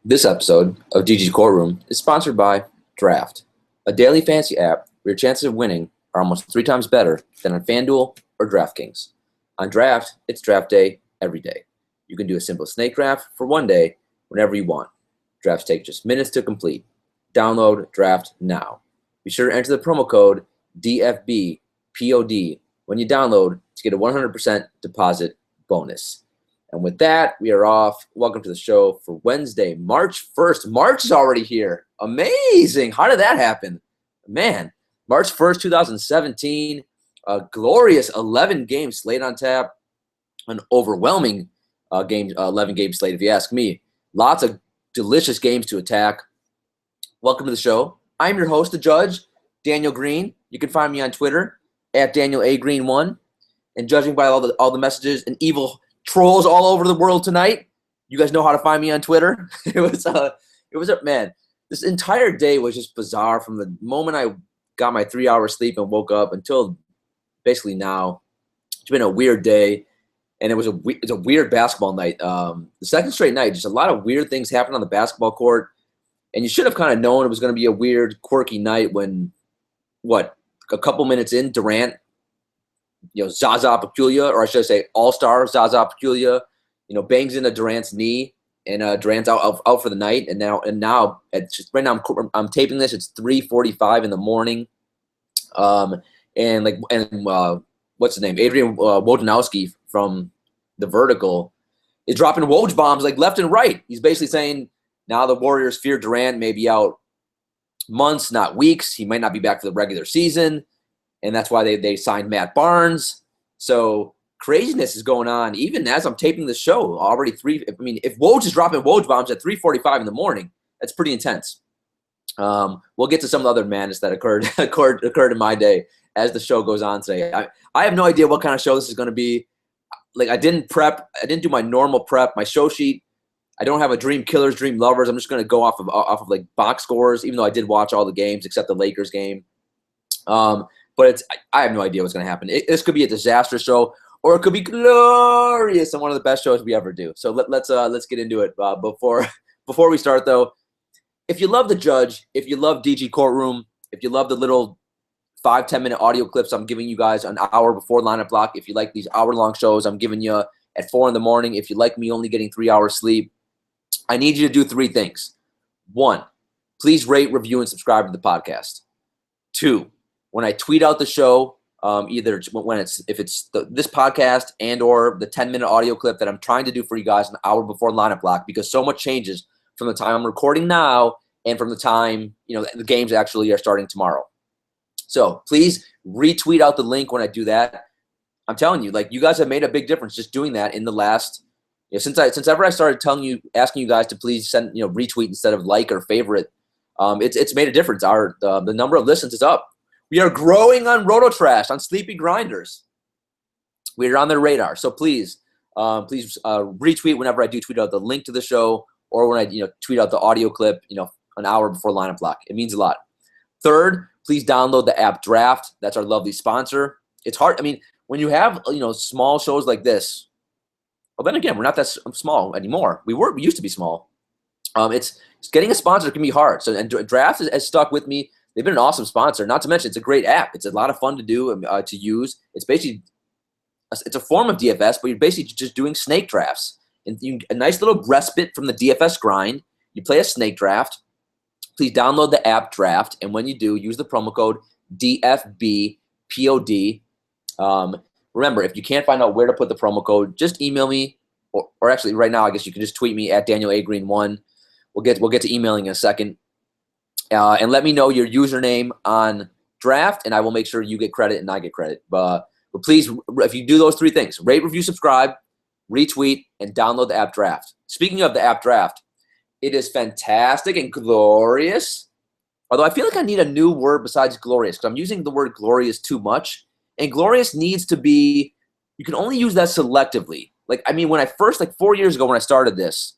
This episode of DG's Courtroom is sponsored by Draft, a daily fantasy app where your chances of winning are almost 3 times better than on FanDuel or DraftKings. On Draft, it's draft day every day. You can do a simple snake draft for one day whenever you want. Drafts take just minutes to complete. Download Draft now. Be sure to enter the promo code DFBPOD when you download to get a 100% deposit bonus. And with that, we are off. Welcome to the show for Wednesday, March 1st. March is already here. Amazing. How did that happen? Man, March 1st, 2017. A glorious 11-game slate on tap. An overwhelming 11-game slate, if you ask me. Lots of delicious games to attack. Welcome to the show. I'm your host, the judge, Daniel Green. You can find me on Twitter at DanielAGreen1. And judging by all the messages and evil trolls all over the world tonight, you guys know how to find me on Twitter. Man, this entire day was just bizarre from the moment I got my 3 hours sleep and woke up until basically now. It's been a weird day, and it's a weird basketball night. The second straight night, just a lot of weird things happened on the basketball court, and you should have kind of known it was going to be a weird, quirky night when, a couple minutes in, Durant, Zaza Pachulia, or I should say all-star Zaza Pachulia, bangs into Durant's knee, and Durant's out for the night. And now right now I'm taping this. It's 3:45 in the morning. What's his name? Adrian Wojnarowski from The Vertical is dropping Woj bombs like left and right. He's basically saying now the Warriors fear Durant may be out months, not weeks. He might not be back for the regular season. And that's why they signed Matt Barnes. So craziness is going on even as I'm taping the show. Already if Woj is dropping Woj bombs at 3:45 in the morning, that's pretty intense. We'll get to some of the other madness that occurred in my day as the show goes on today. I have no idea what kind of show this is going to be. Like, I didn't prep. I didn't do my normal prep. My show sheet, I don't have a dream killers, dream lovers. I'm just going to go off of like box scores, even though I did watch all the games except the Lakers game. But I have no idea what's going to happen. This could be a disaster show, or it could be glorious and one of the best shows we ever do. So let's get into it. Before we start, though, if you love the judge, if you love DG Courtroom, if you love the little 5-10 minute audio clips I'm giving you guys an hour before lineup block, if you like these hour-long shows I'm giving you at 4 in the morning, if you like me only getting 3 hours sleep, I need you to do 3 things. 1, please rate, review, and subscribe to the podcast. 2, when I tweet out the show, if it's this podcast and or the 10-minute audio clip that I'm trying to do for you guys an hour before lineup block, because so much changes from the time I'm recording now and from the time the games actually are starting tomorrow. So please retweet out the link when I do that. I'm telling you, you guys have made a big difference just doing that in the last since ever I started asking you guys to please send retweet instead of like or favorite. It's made a difference. The number of listens is up. We are growing on RotoTrash, on Sleepy Grinders. We are on their radar. So please retweet whenever I do tweet out the link to the show, or when I tweet out the audio clip an hour before lineup block. It means a lot. 3rd, please download the app Draft. That's our lovely sponsor. It's hard. When you have small shows like this, well, then again, we're not that small anymore. We used to be small. It's getting a sponsor can be hard. So and Draft has stuck with me. They've been an awesome sponsor. Not to mention, it's a great app. It's a lot of fun to do, to use. It's basically it's a form of DFS, but you're basically just doing snake drafts. And a nice little respite from the DFS grind. You play a snake draft. Please download the app Draft, and when you do, use the promo code DFBPOD. Remember, if you can't find out where to put the promo code, just email me, or actually right now, I guess you can just tweet me at DanielAGreen1. We'll get to emailing in a second. And let me know your username on Draft, and I will make sure you get credit and I get credit. But please, if you do those 3 things, rate, review, subscribe, retweet, and download the app Draft. Speaking of the app Draft, it is fantastic and glorious. Although I feel like I need a new word besides glorious, because I'm using the word glorious too much. And glorious needs to be, you can only use that selectively. When I first, 4 years ago when I started this,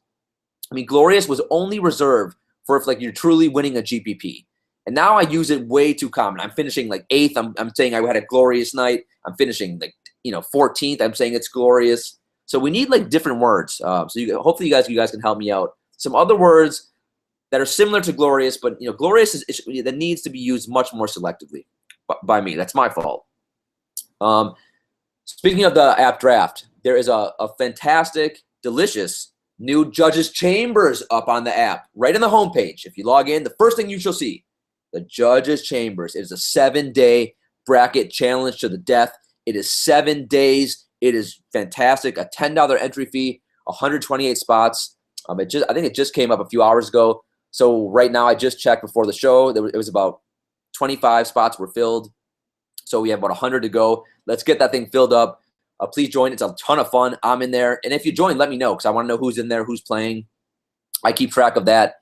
glorious was only reserved for if you're truly winning a GPP. And now I use it way too common. I'm finishing 8th. I'm saying I had a glorious night. I'm finishing 14th. I'm saying it's glorious. So we need different words. Hopefully you guys can help me out some other words that are similar to glorious, but glorious that needs to be used much more selectively by me. That's my fault. Speaking of the app draft, there is a fantastic, delicious new Judges Chambers up on the app, right on the homepage. If you log in, the first thing you shall see, the Judges Chambers. It is a 7-day bracket challenge to the death. It is 7 days. It is fantastic. A $10 entry fee, 128 spots. I think it just came up a few hours ago. So right now, I just checked before the show. It was about 25 spots were filled. So we have about 100 to go. Let's get that thing filled up. Please join. It's a ton of fun. I'm in there. And if you join, let me know because I want to know who's in there, who's playing. I keep track of that.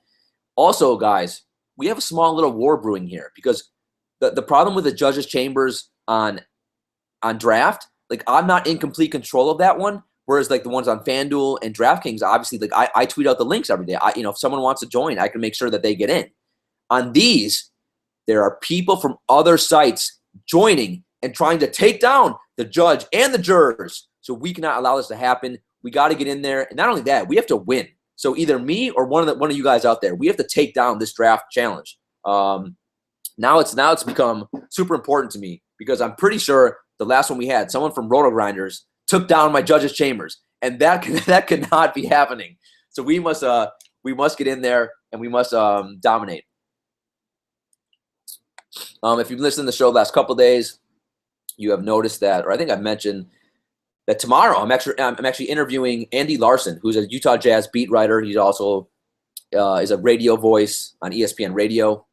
Also, guys, we have a small little war brewing here because the problem with the Judges Chambers on draft, like I'm not in complete control of that one. Whereas like the ones on FanDuel and DraftKings, obviously, like I tweet out the links every day. If someone wants to join, I can make sure that they get in. On these, there are people from other sites joining and trying to take down the judge and the jurors. So we cannot allow this to happen. We got to get in there. And not only that, we have to win. So either me or one of you guys out there, we have to take down this draft challenge. Now it's become super important to me because I'm pretty sure the last one we had, someone from Roto Grinders took down my Judges Chambers, and that could not be happening. So we must get in there and we must dominate. If you've listened to the show the last couple of days, you have noticed that, or I think I mentioned that tomorrow I'm actually interviewing Andy Larson, who's a Utah Jazz beat writer. He's also is a radio voice on ESPN Radio,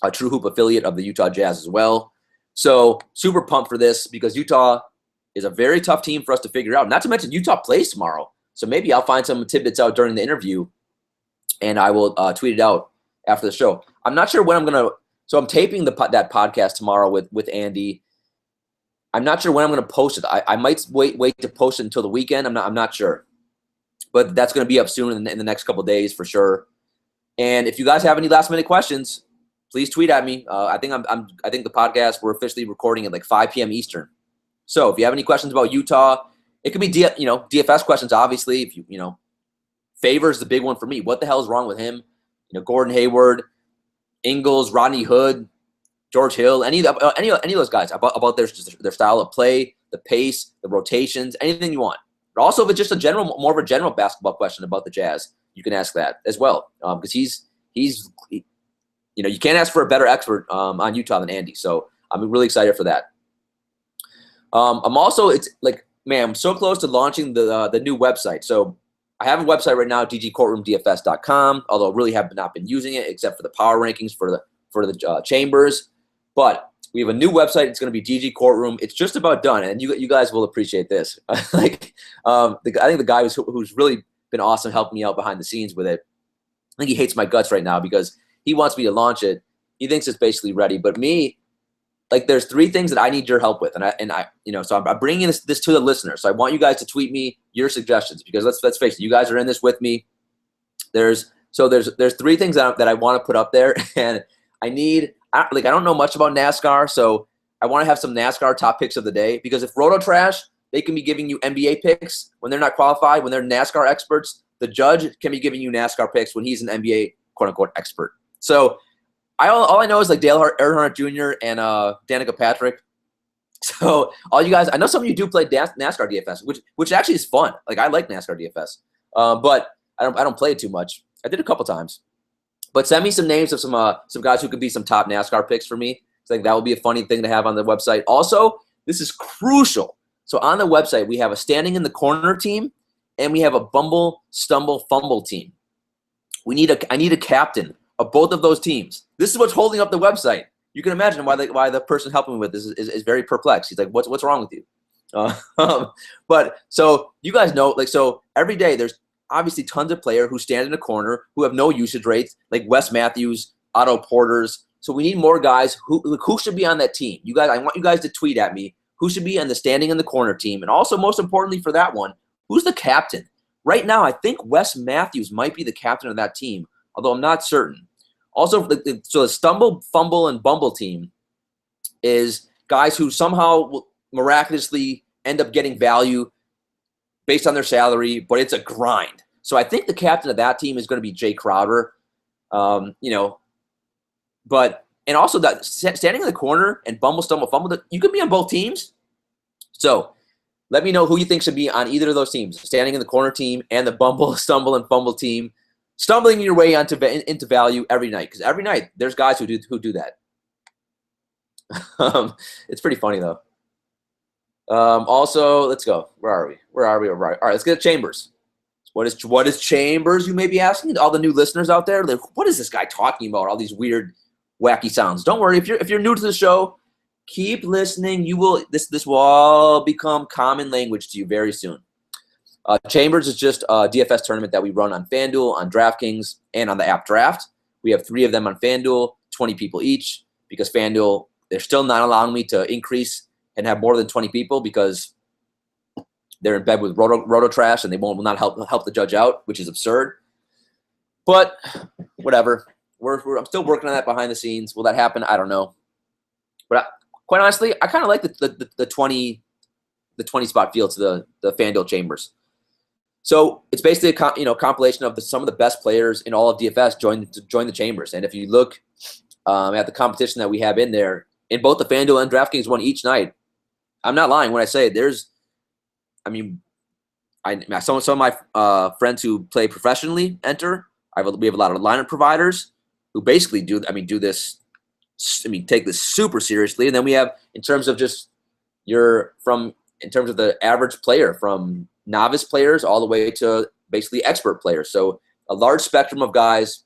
a True Hoop affiliate of the Utah Jazz as well. So super pumped for this because Utah is a very tough team for us to figure out. Not to mention Utah plays tomorrow. So maybe I'll find some tidbits out during the interview and I will tweet it out after the show. I'm not sure when I'm going to – so I'm taping that podcast tomorrow with Andy. I'm not sure when I'm going to post it. I might wait to post it until the weekend. I'm not sure. But that's going to be up soon in the next couple of days for sure. And if you guys have any last-minute questions, please tweet at me. I think the podcast, we're officially recording at like 5 p.m. Eastern. So if you have any questions about Utah, it could be DFS questions, obviously. If Favor's the big one for me. What the hell is wrong with him? Gordon Hayward, Ingles, Rodney Hood, George Hill, any of those guys about their style of play, the pace, the rotations, anything you want. But also, if it's just more of a general basketball question about the Jazz, you can ask that as well. Because you can't ask for a better expert on Utah than Andy. So I'm really excited for that. I'm so close to launching the new website. So I have a website right now, dgcourtroomdfs.com, although I really have not been using it except for the power rankings for the chambers. But we have a new website. It's going to be DG Courtroom. It's just about done, and you guys will appreciate this. I think the guy who's really been awesome helping me out behind the scenes with it. I think he hates my guts right now because he wants me to launch it. He thinks it's basically ready, but me, there's 3 things that I need your help with, so I'm bringing this to the listeners. So I want you guys to tweet me your suggestions because let's face it, you guys are in this with me. There's 3 things that I want to put up there, and I don't know much about NASCAR, so I want to have some NASCAR top picks of the day because if Roto Trash, they can be giving you NBA picks when they're not qualified, when they're NASCAR experts. The judge can be giving you NASCAR picks when he's an NBA quote unquote expert. So all I know is Dale Earnhardt Jr. and Danica Patrick. So all you guys, I know some of you do play NASCAR DFS, which actually is fun. I like NASCAR DFS, but I don't play it too much. I did a couple times. But send me some names of some guys who could be some top NASCAR picks for me. I think that would be a funny thing to have on the website. Also, this is crucial. So on the website, we have a standing in the corner team, and we have a bumble, stumble, fumble team. I need a captain of both of those teams. This is what's holding up the website. You can imagine why the person helping me with this is very perplexed. He's like, what's wrong with you? But so you guys know, so every day there's obviously tons of players who stand in a corner who have no usage rates, like Wes Matthews, Otto Porters. So we need more guys who should be on that team. You guys, I want you guys to tweet at me who should be on the standing in the corner team, and also most importantly for that one, who's the captain? Right now, I think Wes Matthews might be the captain of that team, although I'm not certain. Also, so the stumble, fumble, and bumble team is guys who somehow will miraculously end up getting value based on their salary, but it's a grind. So I think the captain of that team is going to be Jay Crowder. But and also that standing in the corner and bumble, stumble, fumble, you could be on both teams. So let me know who you think should be on either of those teams, standing in the corner team and the bumble, stumble, and fumble team, stumbling your way into value every night. Because every night there's guys who do that. It's pretty funny though. Also, let's go. Where are we? All right, let's get to Chambers. What is Chambers, you may be asking? All the new listeners out there, like, what is this guy talking about? All these weird, wacky sounds. Don't worry, if you're new to the show, keep listening. This will all become common language to you very soon. Chambers is just a DFS tournament that we run on FanDuel, on DraftKings, and on the app Draft. We have 3 of them on FanDuel, 20 people each, because FanDuel, they're still not allowing me to increase and have more than 20 people because they're in bed with Roto Trash and they will not help the judge out, which is absurd. But whatever. I'm still working on that behind the scenes. Will that happen? I don't know. But quite honestly, I kind of like the 20 spot feel to the FanDuel Chambers. So it's basically a compilation of some of the best players in all of DFS join the Chambers. And if you look at the competition that we have in there, in both the FanDuel and DraftKings one each night, I'm not lying when I say some of my friends who play professionally enter. We have a lot of lineup providers who basically take this super seriously. And then we have in terms of the average player, from novice players all the way to basically expert players. So a large spectrum of guys.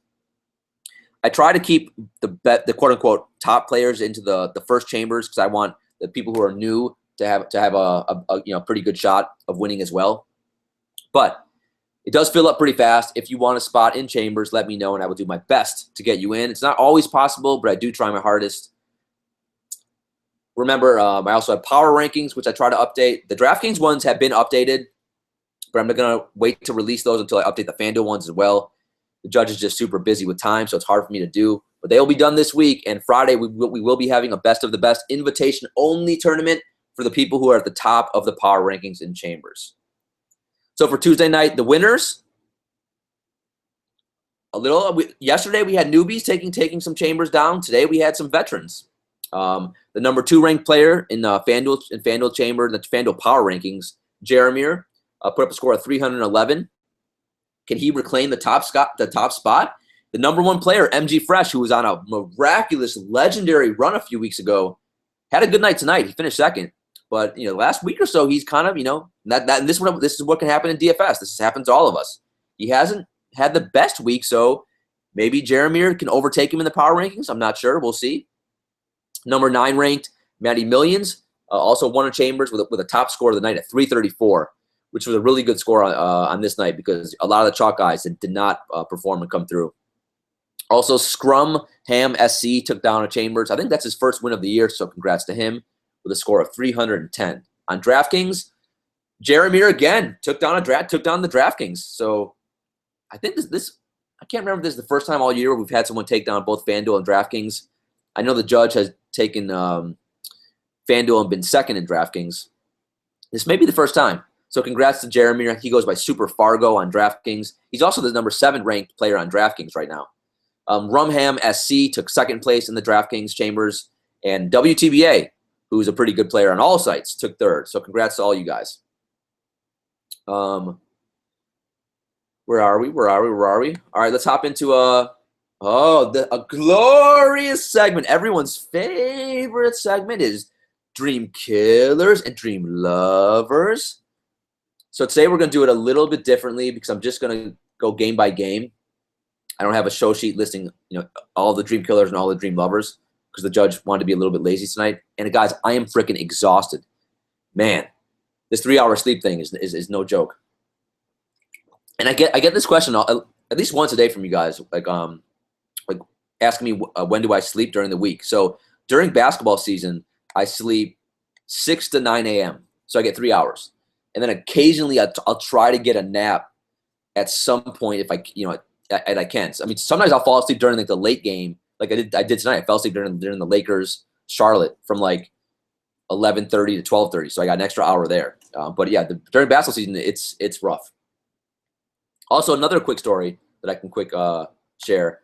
I try to keep the quote unquote top players into the first Chambers because I want the people who are new to have a pretty good shot of winning as well. But it does fill up pretty fast. If you want a spot in Chambers, let me know and I will do my best to get you in. It's not always possible, but I do try my hardest. Remember, I also have power rankings, which I try to update. The DraftKings ones have been updated, but I'm not going to wait to release those until I update the FanDuel ones as well. The judge is just super busy with time, so it's hard for me to do. But they will be done this week, and Friday we will be having a best of the best invitation-only tournament for the people who are at the top of the power rankings in Chambers. So for Tuesday night, the winners, yesterday we had newbies taking some Chambers down. Today we had some veterans. The number 2 ranked player in FanDuel Chamber, the FanDuel power rankings, Jeremier, put up a score of 311. Can he reclaim the top spot? The number 1 player, MG Fresh, who was on a miraculous, legendary run a few weeks ago, had a good night tonight. He finished second. But last week or so, he's kind of this is what can happen in DFS. This happens to all of us. He hasn't had the best week, so maybe Jeremier can overtake him in the power rankings. I'm not sure. We'll see. Number 9 ranked, Matty Millions, also won a Chambers with a top score of the night at 334, which was a really good score on this night because a lot of the chalk guys did not perform and come through. Also, Scrum Ham SC took down a Chambers. I think that's his first win of the year, so congrats to him with a score of 310. On DraftKings, Jeremier again took down the DraftKings. So I think this I can't remember if this is the first time all year we've had someone take down both FanDuel and DraftKings. I know the judge has taken FanDuel and been second in DraftKings. This may be the first time. So congrats to Jeremier. He goes by Super Fargo on DraftKings. He's also the number 7 ranked player on DraftKings right now. Rumham SC took second place in the DraftKings Chambers. And WTBA, who's a pretty good player on all sites, took third. So congrats to all you guys. Where are we? All right, let's hop into a glorious segment. Everyone's favorite segment is Dream Killers and Dream Lovers. So today we're going to do it a little bit differently because I'm just going to go game by game. I don't have a show sheet listing, all the Dream Killers and all the Dream Lovers because the judge wanted to be a little bit lazy tonight. And guys, I am freaking exhausted. Man, this 3-hour sleep thing is no joke. And I get this question at least once a day from you guys, like asking me when do I sleep during the week. So during basketball season, I sleep 6 to 9 a.m. So I get 3 hours. And then occasionally I'll try to get a nap at some point if I can. I mean, sometimes I'll fall asleep during the late game, like I did tonight. I fell asleep during the Lakers Charlotte from 11:30 to 12:30. So I got an extra hour there. But yeah, during basketball season, it's rough. Also, another quick story that I can quick share.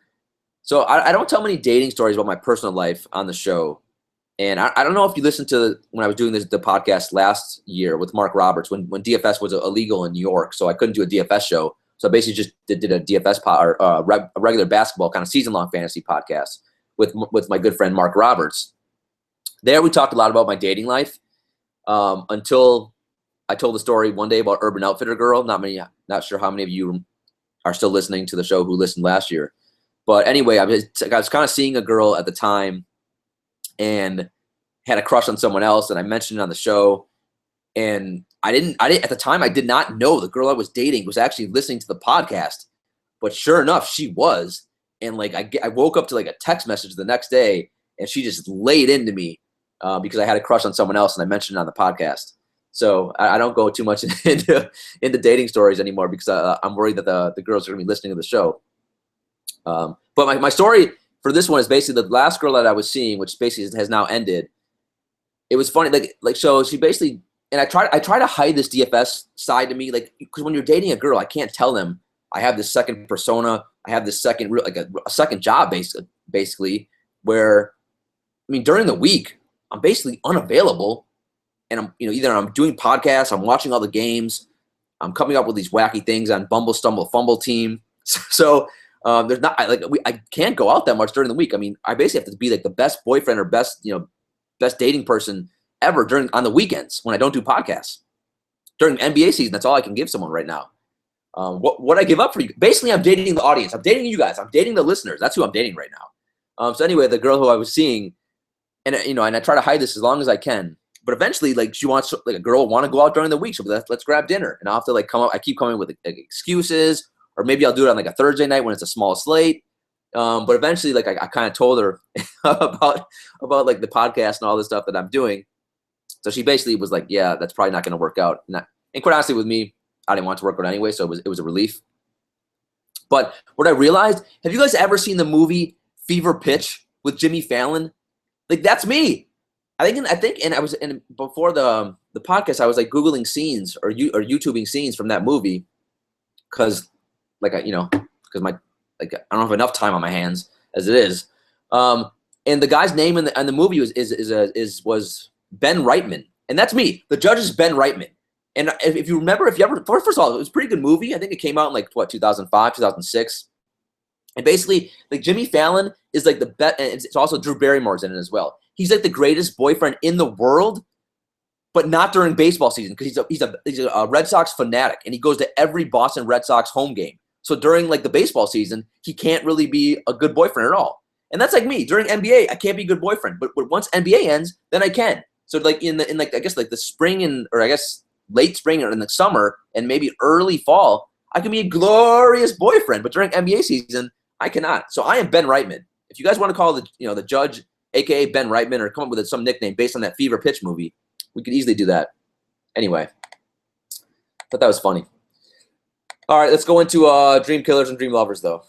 So I don't tell many dating stories about my personal life on the show. And I don't know if you listened to when I was doing the podcast last year with Mark Roberts when DFS was illegal in New York. So I couldn't do a DFS show. So I basically just did a DFS a regular basketball kind of season-long fantasy podcast with my good friend Mark Roberts. There we talked a lot about my dating life until I told the story one day about Urban Outfitter Girl. Not sure how many of you are still listening to the show who listened last year. But anyway, I was kind of seeing a girl at the time and had a crush on someone else, and I mentioned it on the show. And I didn't at the time, I did not know the girl I was dating was actually listening to the podcast. But sure enough, she was. And like I woke up to like a text message the next day, and she just laid into me because I had a crush on someone else, and I mentioned it on the podcast. So I don't go too much into dating stories anymore because I'm worried that the girls are going to be listening to the show. But my story for this one is basically the last girl that I was seeing, which basically has now ended. It was funny, like so she basically, and I try to hide this DFS side to me, like because when you're dating a girl, I can't tell them I have this second persona, I have this second like a second job basically where, I mean, during the week I'm basically unavailable, and I'm either I'm doing podcasts, I'm watching all the games, I'm coming up with these wacky things on Bumble Stumble Fumble Team, so. There's not I can't go out that much during the week. I mean, I basically have to be like the best boyfriend or best dating person ever on the weekends when I don't do podcasts. During NBA season, that's all I can give someone right now. What I give up for you? Basically, I'm dating the audience. I'm dating you guys. I'm dating the listeners. That's who I'm dating right now. So anyway, the girl who I was seeing, and and I try to hide this as long as I can. But eventually, like she wants, like a girl want to go out during the week. So let's grab dinner, and I'll have to like come up. I keep coming with like excuses. Or maybe I'll do it on like a Thursday night when it's a small slate. But eventually, like I kind of told her about like the podcast and all this stuff that I'm doing. So she basically was like, "Yeah, that's probably not going to work out." And quite honestly, with me, I didn't want it to work out anyway, so it was a relief. But what I realized: have you guys ever seen the movie Fever Pitch with Jimmy Fallon? Like that's me. I think, and I was, and before the podcast, I was like Googling scenes or YouTubing scenes from that movie because. Because I don't have enough time on my hands as it is. And the guy's name in the movie was Ben Reitman, and that's me. The judge is Ben Reitman. And if you remember, first of all, it was a pretty good movie. I think it came out in 2005, 2006. And basically, like Jimmy Fallon is like the best, and it's also Drew Barrymore's in it as well. He's like the greatest boyfriend in the world, but not during baseball season because he's a Red Sox fanatic, and he goes to every Boston Red Sox home game. So during like the baseball season, he can't really be a good boyfriend at all. And that's like me. During NBA, I can't be a good boyfriend. But once NBA ends, then I can. So like in I guess like the spring or I guess late spring or in the summer and maybe early fall, I can be a glorious boyfriend. But during NBA season, I cannot. So I am Ben Reitman. If you guys want to call the judge, aka Ben Reitman, or come up with some nickname based on that Fever Pitch movie, we could easily do that. Anyway, but that was funny. All right, let's go into Dream Killers and Dream Lovers, though.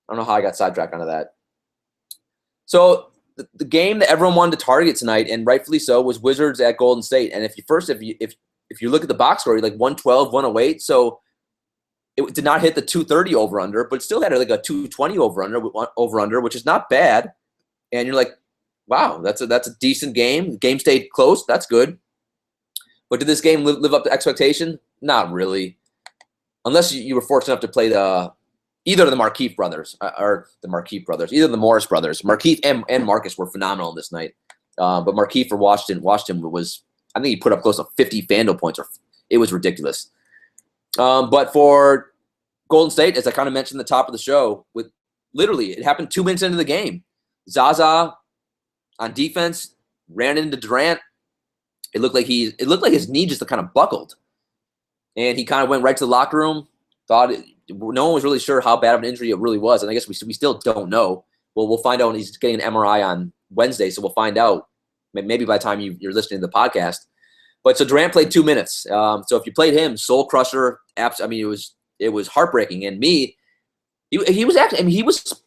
I don't know how I got sidetracked onto that. So the game that everyone wanted to target tonight, and rightfully so, was Wizards at Golden State. And if you look at the box score, like 112, 108, so it did not hit the 230 over under, but it still had like a 220 over under, which is not bad. And you're like, wow, that's a decent game. The game stayed close. That's good. But did this game live up to expectation? Not really. Unless you were fortunate enough to play either of the Markieff brothers, either the Morris brothers. Markieff and Marcus were phenomenal this night. But Markieff for Washington was, I think he put up close to 50 FanDuel points. It was ridiculous. But for Golden State, as I kind of mentioned at the top of the show, it happened 2 minutes into the game. Zaza on defense ran into Durant. It looked like his knee just kind of buckled. And he kind of went right to the locker room, no one was really sure how bad of an injury it really was. And I guess we still don't know. Well, we'll find out when he's getting an MRI on Wednesday, so we'll find out maybe by the time you're listening to the podcast. But so Durant played 2 minutes. So if you played him, soul crusher, I mean, it was heartbreaking. And he was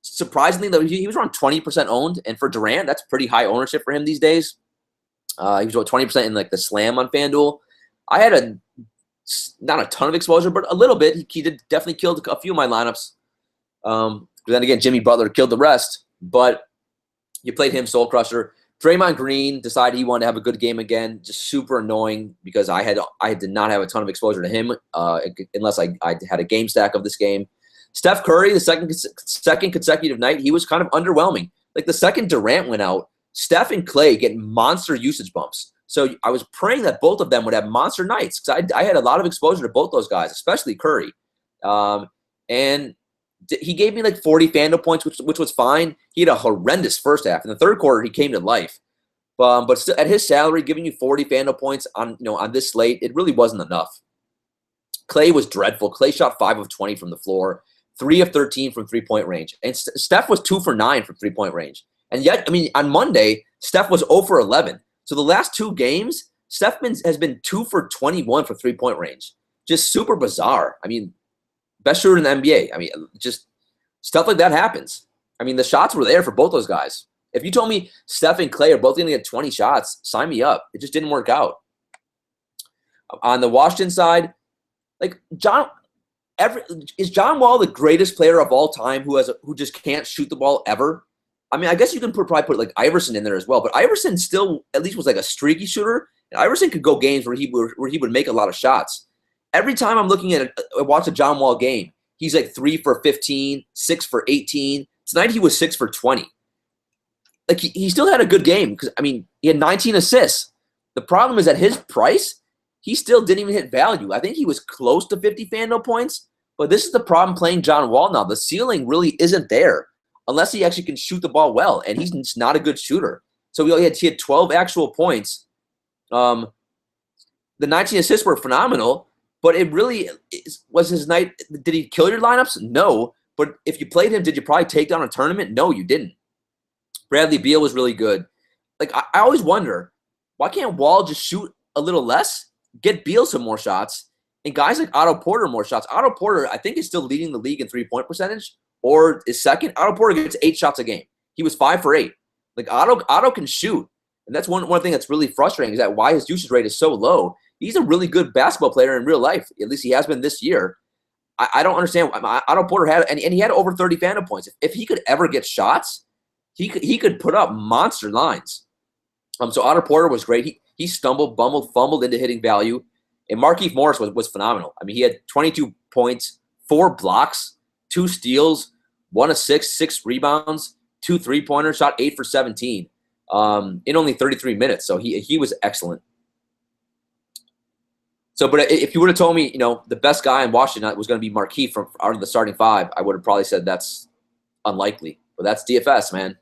surprisingly, though, he was around 20% owned. And for Durant, that's pretty high ownership for him these days. He was about 20% in like the slam on FanDuel. I had a not a ton of exposure, but a little bit. He did definitely killed a few of my lineups. But then again, Jimmy Butler killed the rest. But you played him, Soul Crusher. Draymond Green decided he wanted to have a good game again. Just super annoying because I did not have a ton of exposure to him unless I had a game stack of this game. Steph Curry, the second consecutive night, he was kind of underwhelming. Like the second Durant went out, Steph and Clay get monster usage bumps. So I was praying that both of them would have monster nights because I had a lot of exposure to both those guys, especially Curry. And he gave me like 40 FanDuel points, which was fine. He had a horrendous first half. In the third quarter, he came to life. But still, at his salary, giving you 40 FanDuel points on this slate, it really wasn't enough. Clay was dreadful. Clay shot 5 of 20 from the floor, 3 of 13 from three-point range. And Steph was 2 for 9 from three-point range. And yet, I mean, on Monday, Steph was 0 for 11. So the last 2 games, Steph has been 2 for 21 for three-point range. Just super bizarre. I mean, best shooter in the NBA. I mean, just stuff like that happens. I mean, the shots were there for both those guys. If you told me Steph and Clay are both going to get 20 shots, sign me up. It just didn't work out. On the Washington side, like is John Wall the greatest player of all time who just can't shoot the ball ever? I mean, I guess you can probably put like Iverson in there as well, but Iverson still at least was like a streaky shooter, and Iverson could go games where he would make a lot of shots. Every time I'm looking at watch a John Wall game, he's like 3 for 15, 6 for 18. Tonight he was 6 for 20. Like he still had a good game because I mean he had 19 assists. The problem is at his price, he still didn't even hit value. I think he was close to 50 FanDuel points, but this is the problem playing John Wall now. The ceiling really isn't there unless he actually can shoot the ball well, and he's just not a good shooter. So he had 12 actual points. The 19 assists were phenomenal, but it really was his night. Did he kill your lineups? No. But if you played him, did you probably take down a tournament? No, you didn't. Bradley Beal was really good. Like I always wonder, why can't Wall just shoot a little less, get Beal some more shots, and guys like Otto Porter more shots? Otto Porter, I think, is still leading the league in three-point percentage, or is second. Otto Porter gets 8 shots a game. He was 5 for 8. Like Otto can shoot, and that's one thing that's really frustrating is that why his usage rate is so low. He's a really good basketball player in real life. At least he has been this year. I don't understand. Otto Porter had and he had over 30 FanDuel points. If he could ever get shots, he could put up monster lines. So Otto Porter was great. He stumbled, fumbled into hitting value. And Markieff Morris was phenomenal. I mean, he had 22 points, 4 blocks, 2 steals, 1 assist, 6 rebounds, 2 3-pointers, shot 8 for 17 in only 33 minutes. So he was excellent. So, but if you would have told me, the best guy in Washington was going to be Markieff from out of the starting 5, I would have probably said that's unlikely. But that's DFS, man.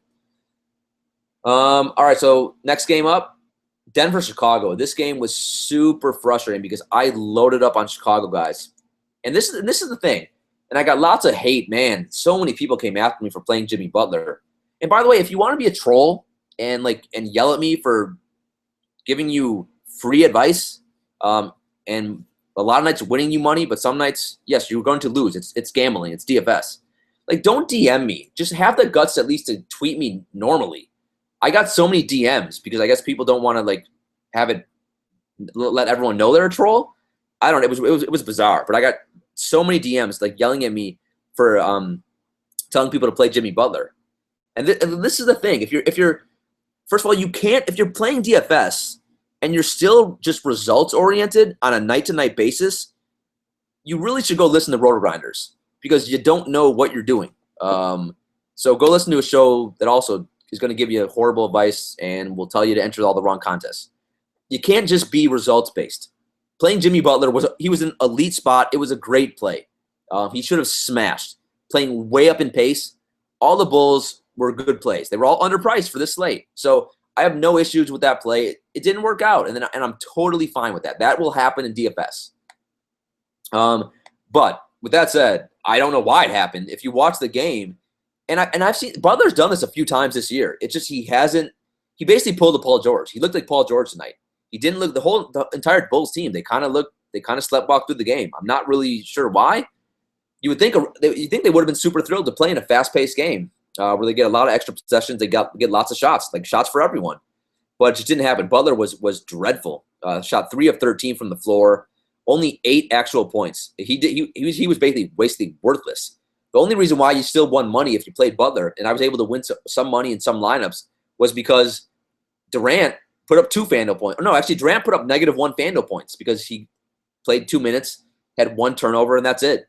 All right, so next game up, Denver, Chicago. This game was super frustrating because I loaded up on Chicago guys. And this is the thing. And I got lots of hate, man. So many people came after me for playing Jimmy Butler. And by the way, if you want to be a troll and yell at me for giving you free advice, and a lot of nights winning you money, but some nights, yes, you're going to lose. It's gambling. It's DFS. Like, don't DM me. Just have the guts at least to tweet me normally. I got so many DMs because I guess people don't want to have it let everyone know they're a troll. I don't know. It was bizarre, but I got so many DMs yelling at me for telling people to play Jimmy Butler. And this is the thing. If you're first of all, you can't if you're playing DFS and you're still just results oriented on a night to night basis, you really should go listen to Roto Grinders because you don't know what you're doing. So go listen to a show that also is going to give you horrible advice and will tell you to enter all the wrong contests. You can't just be results based. Playing Jimmy Butler was an elite spot. It was a great play. He should have smashed. Playing way up in pace. All the Bulls were good plays. They were all underpriced for this slate. So I have no issues with that play. It didn't work out, and I'm totally fine with that. That will happen in DFS. But with that said, I don't know why it happened. If you watch the game, and I've seen Butler's done this a few times this year. It's just he basically pulled a Paul George. He looked like Paul George tonight. He didn't look the entire Bulls team. They kind of sleptwalked through the game. I'm not really sure why. You think they would have been super thrilled to play in a fast-paced game where they get a lot of extra possessions. They get lots of shots, shots for everyone. But it just didn't happen. Butler was dreadful. Shot 3 of 13 from the floor. only 8 actual points. He was basically basically worthless. The only reason why you still won money if you played Butler, and I was able to win some money in some lineups, was because Durant put up 2 FanDuel points. No, actually, Durant put up -1 FanDuel points because he played 2 minutes, had 1 turnover, and that's it.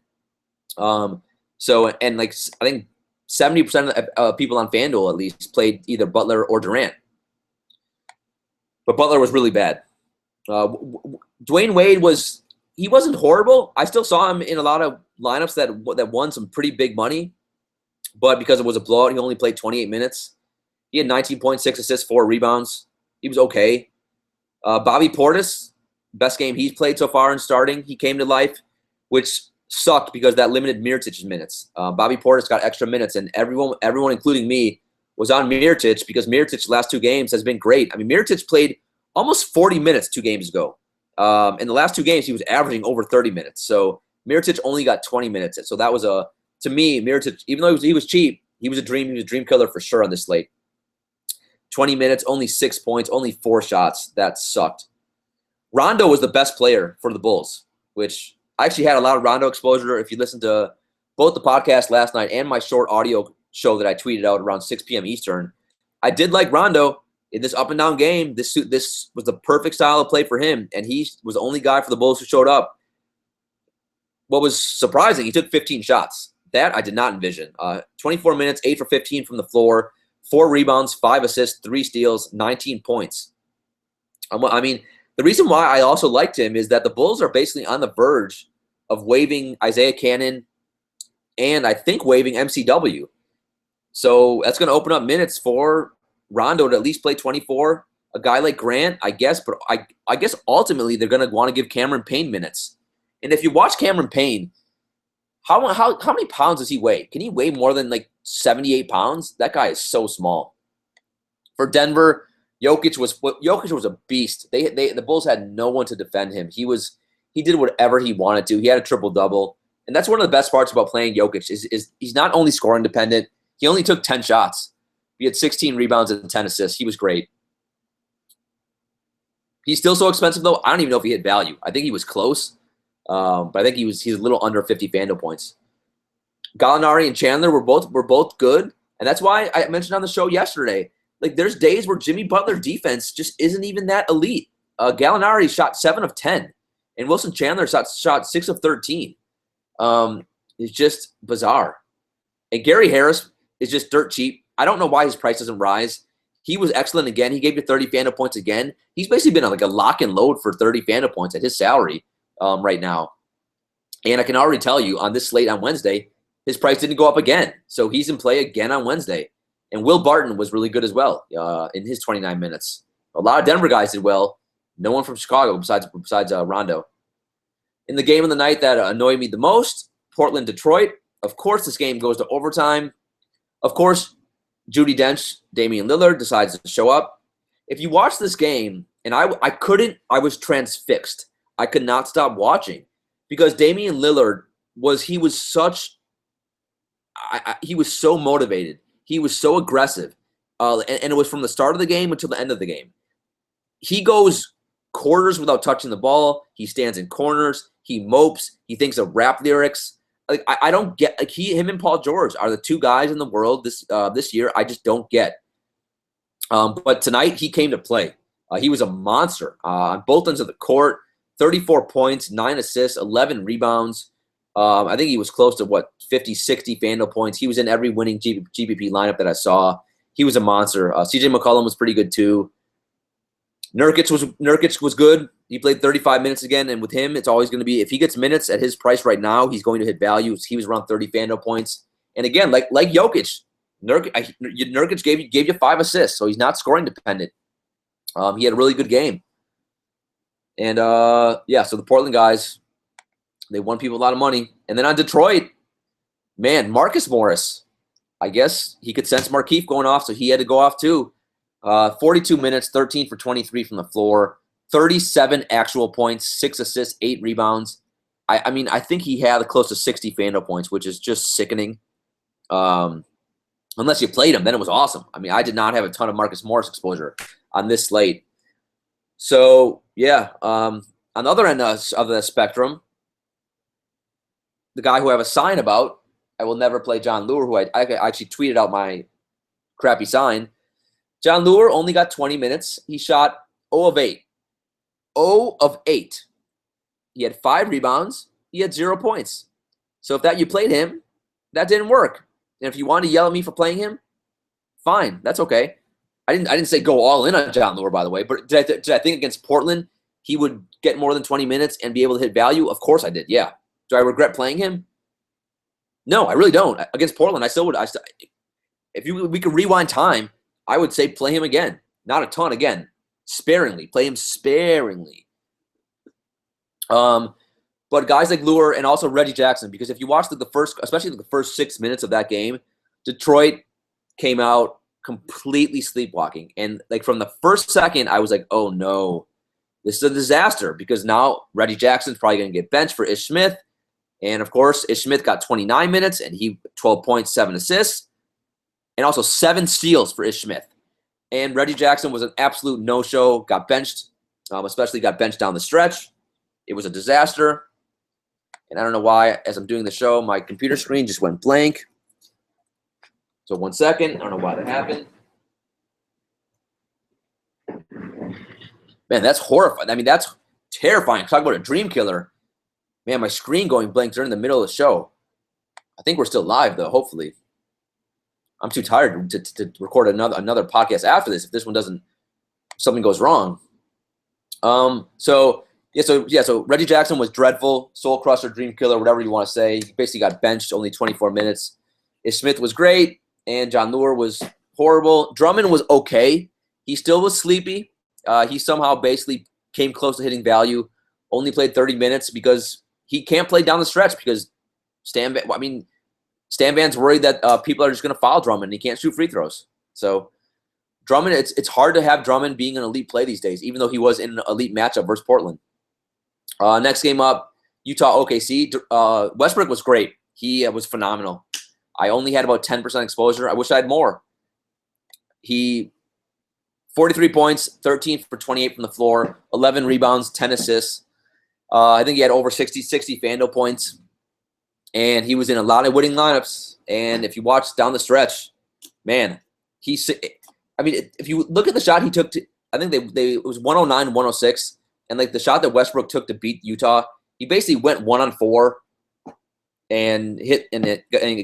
So, and like I think 70% of people on FanDuel at least played either Butler or Durant. But Butler was really bad. Dwayne Wade wasn't horrible. I still saw him in a lot of lineups that won some pretty big money. But because it was a blowout, he only played 28 minutes. He had 19.6 assists, 4 rebounds. He was okay. Bobby Portis, best game he's played so far in starting. He came to life, which sucked because that limited Mirotic's minutes. Bobby Portis got extra minutes, and everyone, including me, was on Mirotic because Mirotic's last 2 games has been great. I mean, Mirotic played almost 40 minutes 2 games ago. In the last 2 games, he was averaging over 30 minutes. So Mirotic only got 20 minutes. So that was to me, Mirotic, even though he was cheap, he was a dream killer for sure on this slate. 20 minutes, only 6 points, only 4 shots. That sucked. Rondo was the best player for the Bulls, which I actually had a lot of Rondo exposure. If you listen to both the podcast last night and my short audio show that I tweeted out around 6 p.m. Eastern, I did like Rondo in this up and down game. This was the perfect style of play for him, and he was the only guy for the Bulls who showed up. What was surprising, he took 15 shots. That I did not envision. 24 minutes, 8 for 15 from the floor, 4 rebounds, 5 assists, 3 steals, 19 points. I mean, the reason why I also liked him is that the Bulls are basically on the verge of waiving Isaiah Cannon and I think waiving MCW. So that's going to open up minutes for Rondo to at least play 24. A guy like Grant, I guess, but I guess ultimately they're going to want to give Cameron Payne minutes. And if you watch Cameron Payne, how many pounds does he weigh? Can he weigh more than like 78 pounds? That guy is so small. For Denver, Jokic was a beast. The Bulls had no one to defend him. He did whatever he wanted to. He had a triple-double. And that's one of the best parts about playing Jokic is he's not only scoring dependent, he only took 10 shots. He had 16 rebounds and 10 assists. He was great. He's still so expensive, though. I don't even know if he hit value. I think he was close, but I think he's a little under 50 FanDuel points. Gallinari and Chandler were both good, and that's why I mentioned on the show yesterday, like there's days where Jimmy Butler defense just isn't even that elite. Gallinari shot 7 of 10, and Wilson Chandler shot 6 of 13. It's just bizarre. And Gary Harris is just dirt cheap. I don't know why his price doesn't rise. He was excellent again. He gave you 30 FanDuel points again. He's basically been like a lock and load for 30 FanDuel points at his salary right now. And I can already tell you on this slate on Wednesday, his price didn't go up again. So he's in play again on Wednesday. And Will Barton was really good as well in his 29 minutes. A lot of Denver guys did well. No one from Chicago besides Rondo. In the game of the night that annoyed me the most, Portland-Detroit. Of course, this game goes to overtime. Of course, Judi Dench, Damian Lillard decides to show up. If you watch this game, and I was transfixed. I could not stop watching because Damian Lillard he was so motivated. He was so aggressive. And it was from the start of the game until the end of the game. He goes quarters without touching the ball. He stands in corners. He mopes. He thinks of rap lyrics. Like I don't get like him and Paul George are the 2 guys in the world this year. I just don't get. But tonight he came to play. He was a monster on both ends of the court. 34 points, 9 assists, 11 rebounds. I think he was close to 50, 60 FanDuel points. He was in every winning GPP lineup that I saw. He was a monster. CJ McCollum was pretty good too. Nurkic was good. He played 35 minutes again, and with him, it's always going to be if he gets minutes at his price right now, he's going to hit value. He was around 30 FanDuel points, and again, like Jokic, Nurkic gave you 5 assists, so he's not scoring dependent. He had a really good game, and so the Portland guys, they won people a lot of money, and then on Detroit, man, Marcus Morris, I guess he could sense Markieff going off, so he had to go off too. 42 minutes, 13 for 23 from the floor, 37 actual points, 6 assists, 8 rebounds. I mean, I think he had close to 60 FanDuel points, which is just sickening. Unless you played him, then it was awesome. I mean, I did not have a ton of Marcus Morris exposure on this slate. So, yeah, on On the other end of the spectrum, the guy who I have a sign about, I will never play John Lure, who I actually tweeted out my crappy sign. John Lure only got 20 minutes. He shot 0 of 8. 0 of 8. He had 5 rebounds. He had 0 points. So if that you played him, that didn't work. And if you want to yell at me for playing him, fine. That's okay. I didn't say go all in on John Lure, by the way. But did I think against Portland he would get more than 20 minutes and be able to hit value? Of course I did, yeah. Do I regret playing him? No, I really don't. Against Portland, I still would. We could rewind time, I would say play him again. Not a ton, again. Sparingly. Play him sparingly. But guys like Lure and also Reggie Jackson, because if you watch especially the first 6 minutes of that game, Detroit came out completely sleepwalking. And like from the first second, I was like, oh no, this is a disaster, because now Reggie Jackson's probably going to get benched for Ish Smith. And of course, Ish Smith got 29 minutes and he 12 points, 7 assists, and also 7 steals for Ish Smith. And Reggie Jackson was an absolute no-show, got benched, especially got benched down the stretch. It was a disaster. And I don't know why, as I'm doing the show, my computer screen just went blank. So 1 second. I don't know why that happened. Man, that's horrifying. I mean, that's terrifying. Talk about a dream killer. Man, my screen going blank during the middle of the show. I think we're still live, though, hopefully. I'm too tired to record another podcast after this if this one doesn't, something goes wrong. So Reggie Jackson was dreadful, soul crusher, dream killer, whatever you want to say. He basically got benched, only 24 minutes. Ish Smith was great, and John Lure was horrible. Drummond was okay. He still was sleepy. He somehow basically came close to hitting value. Only played 30 minutes because he can't play down the stretch because Stan Van's worried that people are just going to foul Drummond and he can't shoot free throws. So Drummond, it's hard to have Drummond being an elite play these days, even though he was in an elite matchup versus Portland. Next game up, Utah OKC. Westbrook was great. He was phenomenal. I only had about 10% exposure. I wish I had more. He 43 points, 13 for 28 from the floor, 11 rebounds, 10 assists. I think he had over 60 FanDuel points. And he was in a lot of winning lineups. And if you watch down the stretch, man, if you look at the shot he took, I think it was 109, 106. And like the shot that Westbrook took to beat Utah, he basically went 1-on-4 and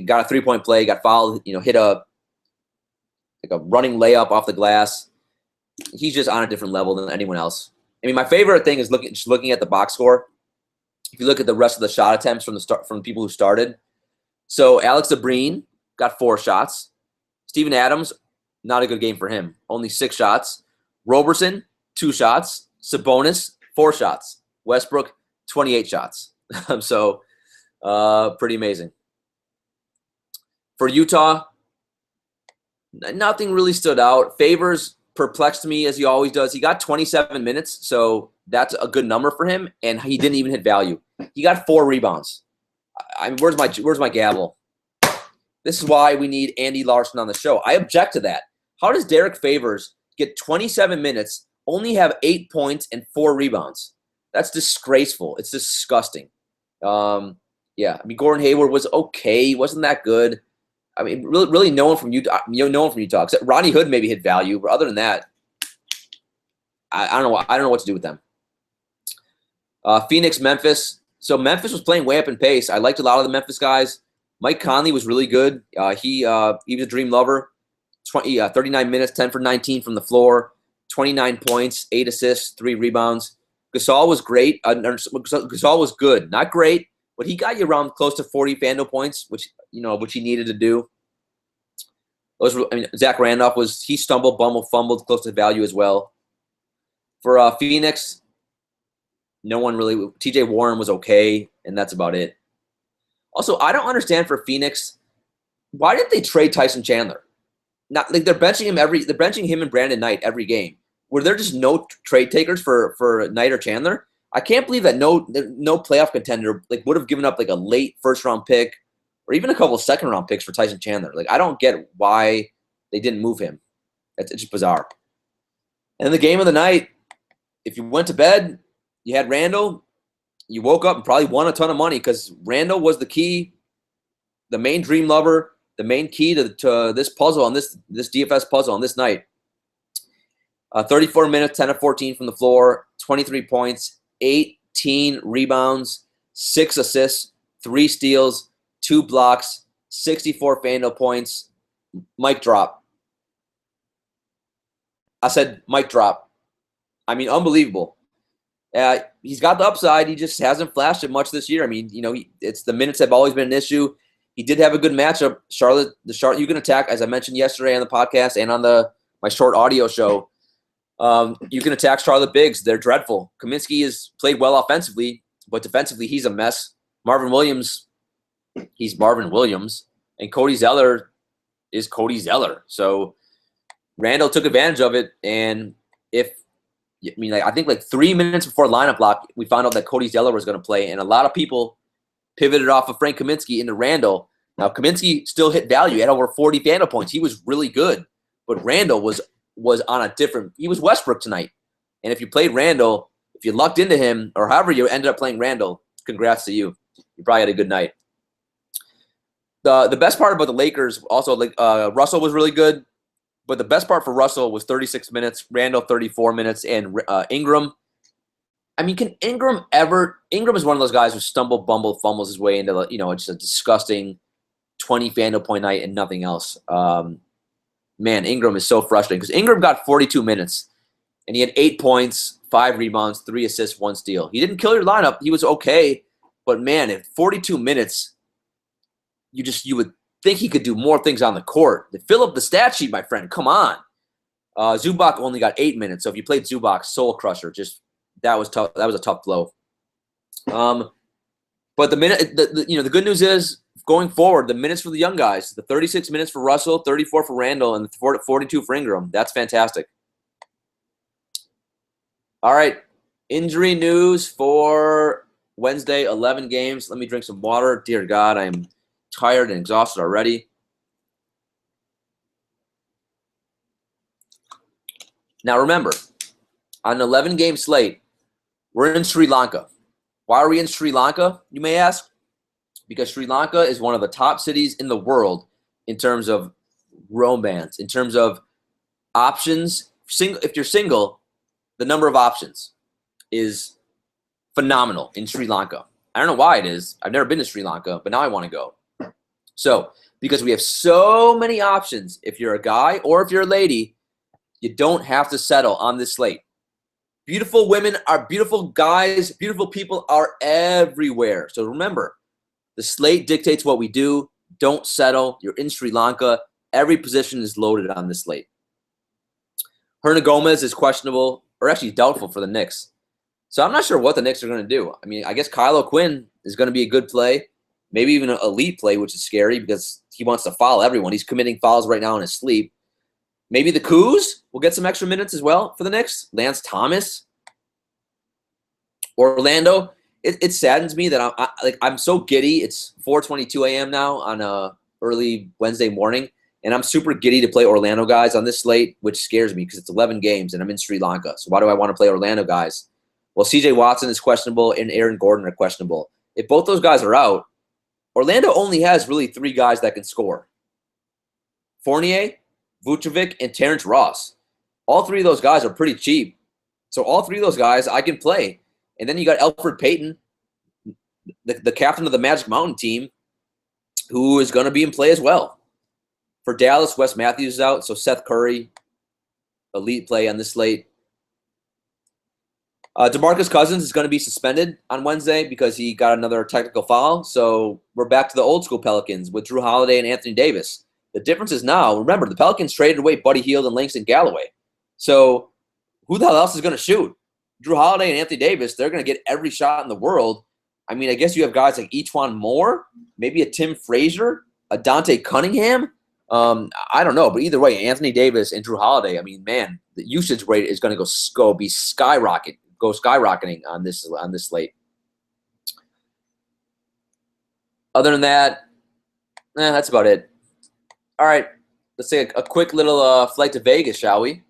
got a 3-point play, got fouled, hit a running layup off the glass. He's just on a different level than anyone else. I mean, my favorite thing is looking at the box score. If you look at the rest of the shot attempts from the people who started, so Alex Abrine got 4 shots. Steven Adams, not a good game for him, only 6 shots. Roberson, 2 shots. Sabonis, 4 shots. Westbrook, 28 shots. So pretty amazing. For Utah, nothing really stood out. Favors perplexed me as he always does. He got 27 minutes, so that's a good number for him, and he didn't even hit value. He got 4 rebounds. I mean, where's my gavel? This is why we need Andy Larson on the show. I object to that. How does Derek Favors get 27 minutes, only have 8 points and 4 rebounds? That's disgraceful. It's disgusting. I mean, Gordon Hayward was okay. He wasn't that good. I mean, really no one from Utah. No one from Utah except Rodney Hood maybe hit value, but other than that, I don't know what to do with them. Phoenix, Memphis. So Memphis was playing way up in pace. I liked a lot of the Memphis guys. Mike Conley was really good. He was a dream lover. 39 minutes, 10 for 19 from the floor, 29 points, 8 assists, 3 rebounds. Gasol was great. Gasol was good, not great, but he got you around close to 40 FanDuel points, which he needed to do. Zach Randolph he stumbled, fumbled close to value as well. For Phoenix, no one really. TJ Warren was okay, and that's about it. Also, I don't understand for Phoenix, why did they trade Tyson Chandler? Not like they're benching him and Brandon Knight every game. Were there just no trade takers for Knight or Chandler? I can't believe that no playoff contender would have given up a late first-round pick or even a couple of second-round picks for Tyson Chandler. I don't get why they didn't move him. It's just bizarre. And the game of the night, if you went to bed, you had Randall. You woke up and probably won a ton of money because Randall was the key, the main dream lover, the main key to this puzzle on this DFS puzzle on this night. 34 minutes, 10 of 14 from the floor, 23 points, 18 rebounds, 6 assists, 3 steals, 2 blocks, 64 FanDuel points. Mic drop. I said mic drop. I mean, unbelievable. He's got the upside. He just hasn't flashed it much this year. I mean, it's the minutes have always been an issue. He did have a good matchup. Charlotte you can attack, as I mentioned yesterday on the podcast and on my short audio show. You can attack Charlotte bigs. They're dreadful. Kaminsky has played well offensively, but defensively he's a mess. Marvin Williams, he's Marvin Williams, and Cody Zeller is Cody Zeller. So Randall took advantage of it, and I think like 3 minutes before lineup lock, we found out that Cody Zeller was going to play, and a lot of people pivoted off of Frank Kaminsky into Randall. Now, Kaminsky still hit value. He had over 40 FanDuel points. He was really good, but Randall was on a different – he was Westbrook tonight. And if you played Randall, if you lucked into him, or however you ended up playing Randall, congrats to you. You probably had a good night. The best part about the Lakers also, Russell was really good. But the best part for Russell was 36 minutes, Randall 34 minutes, and Ingram. I mean, can Ingram ever – Ingram is one of those guys who fumbles his way into, just a disgusting 20 FanDuel point night and nothing else. Man, Ingram is so frustrating because Ingram got 42 minutes, and he had 8 points, 5 rebounds, 3 assists, 1 steal. He didn't kill your lineup. He was okay. But, man, in 42 minutes, you would – think he could do more things on the court. They fill up the stat sheet, my friend. Come on. Zubac only got 8 minutes, so if you played Zubac, soul crusher. Just that was tough. That was a tough blow. But the good news is going forward, the minutes for the young guys, the 36 minutes for Russell, 34 for Randall, and 42 for Ingram. That's fantastic. All right, injury news for Wednesday. 11 games. Let me drink some water. Dear God, I'm tired and exhausted already. Now remember, on an 11-game slate, we're in Sri Lanka. Why are we in Sri Lanka, you may ask? Because Sri Lanka is one of the top cities in the world in terms of romance, in terms of options. If you're single, the number of options is phenomenal in Sri Lanka. I don't know why it is. I've never been to Sri Lanka, but now I want to go. So, because we have so many options, if you're a guy or if you're a lady, you don't have to settle on this slate. Beautiful women are beautiful guys, beautiful people are everywhere. So remember, the slate dictates what we do. Don't settle. You're in Sri Lanka. Every position is loaded on this slate. Hernan Gomez is questionable, or actually doubtful for the Knicks. So I'm not sure what the Knicks are going to do. I mean, I guess Kyle O'Quinn is going to be a good play. Maybe even an elite play, which is scary because he wants to foul everyone. He's committing fouls right now in his sleep. Maybe the Kuz will get some extra minutes as well for the Knicks. Lance Thomas. Orlando. It saddens me that I'm so giddy. It's 4:22 a.m. now on a early Wednesday morning, and I'm super giddy to play Orlando guys on this slate, which scares me because it's 11 games and I'm in Sri Lanka. So why do I want to play Orlando guys? Well, C.J. Watson is questionable and Aaron Gordon are questionable. If both those guys are out, Orlando only has really 3 guys that can score. Fournier, Vucevic, and Terrence Ross. All 3 of those guys are pretty cheap. So all 3 of those guys I can play. And then you got Elfrid Payton, the captain of the Magic Mountain team, who is going to be in play as well. For Dallas, Wes Matthews is out, so Seth Curry, elite play on this slate. DeMarcus Cousins is going to be suspended on Wednesday because he got another technical foul. So we're back to the old school Pelicans with Drew Holiday and Anthony Davis. The difference is now, remember, the Pelicans traded away Buddy Hield and Langston Galloway. So who the hell else is going to shoot? Drew Holiday and Anthony Davis, they're going to get every shot in the world. I mean, I guess you have guys like E'Twaun Moore, maybe a Tim Frazier, a Dante Cunningham. I don't know, but either way, Anthony Davis and Drew Holiday, I mean, man, the usage rate is going to be skyrocketing on this slate. Other than that, that's about it. All right, let's take a quick little flight to Vegas, shall we?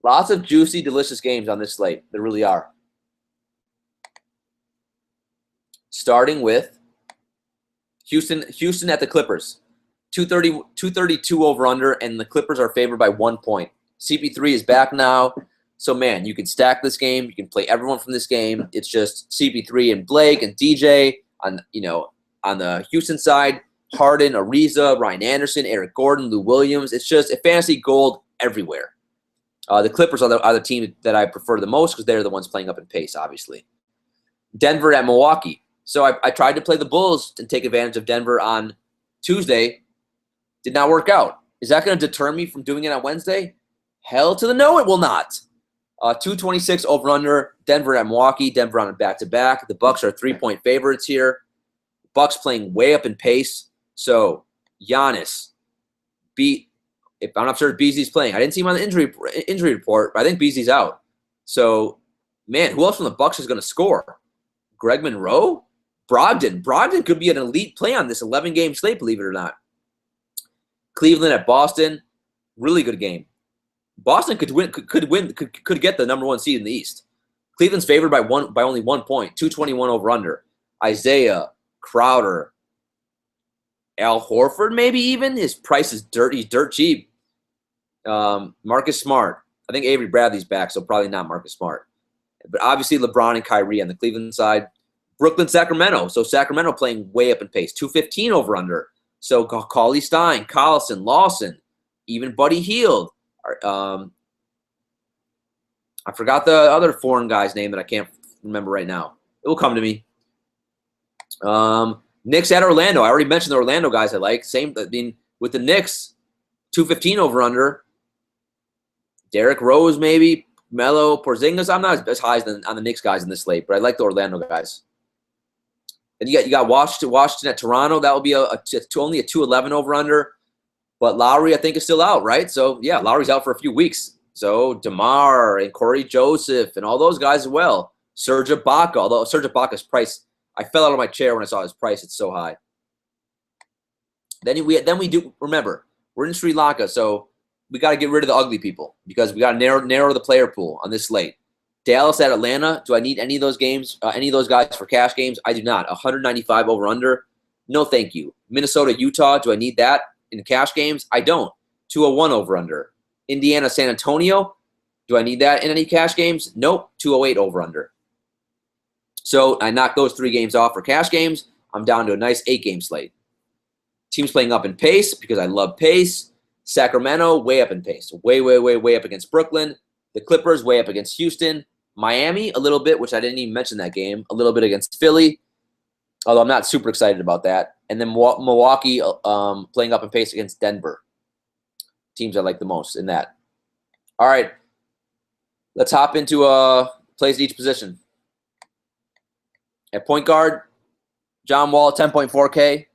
Lots of juicy, delicious games on this slate. There really are. Starting with Houston at the Clippers. 232 over under, and the Clippers are favored by 1 point. CP3 is back now. So, man, you can stack this game. You can play everyone from this game. It's just CP3 and Blake and DJ on the Houston side. Harden, Ariza, Ryan Anderson, Eric Gordon, Lou Williams. It's just a fantasy gold everywhere. The Clippers are the team that I prefer the most because they're the ones playing up in pace, obviously. Denver at Milwaukee. So I tried to play the Bulls and take advantage of Denver on Tuesday. Did not work out. Is that going to deter me from doing it on Wednesday? Hell to the no, it will not. 226 over under. Denver at Milwaukee. Denver on a back-to-back. The Bucks are 3-point favorites here. Bucks playing way up in pace. So Giannis beat. I'm not sure if Beasley's playing. I didn't see him on the injury report, but I think Beasley's out. So, man, who else from the Bucks is going to score? Greg Monroe? Brogdon. Brogdon could be an elite play on this 11-game slate, believe it or not. Cleveland at Boston. Really good game. Boston could get the number 1 seed in the East. Cleveland's favored by only 1 point. 221 over under. Isaiah, Crowder, Al Horford, maybe even. His price is dirt. He's dirt cheap. Marcus Smart. I think Avery Bradley's back, so probably not Marcus Smart. But obviously LeBron and Kyrie on the Cleveland side. Brooklyn, Sacramento. So Sacramento playing way up in pace. 215 over under. So Cauley Stein, Collison, Lawson, even Buddy Hield. I forgot the other foreign guy's name that I can't remember right now. It will come to me. Knicks at Orlando. I already mentioned the Orlando guys I like. With the Knicks, 215 over under. Derrick Rose maybe. Melo, Porzingis. I'm not as high as on the Knicks guys in this slate, but I like the Orlando guys. And you got Washington at Toronto. That will be only a 211 over under. But Lowry, I think, is still out, right? So, yeah, Lowry's out for a few weeks. So, DeMar and Corey Joseph and all those guys as well. Serge Ibaka, although Serge Ibaka's price, I fell out of my chair when I saw his price. It's so high. Then we do, remember, we're in Sri Lanka, so we got to get rid of the ugly people because we got to narrow the player pool on this slate. Dallas at Atlanta. Do I need any of those games, any of those guys for cash games? I do not. 195 over under. No, thank you. Minnesota, Utah. Do I need that in cash games? I don't. 201 over under. Indiana, San Antonio. Do I need that in any cash games? Nope. 208 over under. So I knocked those 3 games off for cash games. I'm down to a nice 8-game slate. Teams playing up in pace because I love pace. Sacramento, way up in pace. Way up against Brooklyn. The Clippers, way up against Houston. Miami, a little bit, which I didn't even mention that game. A little bit against Philly, although I'm not super excited about that. And then Milwaukee playing up in pace against Denver. Teams I like the most in that. All right. Let's hop into plays at each position. At point guard, John Wall, 10.4K.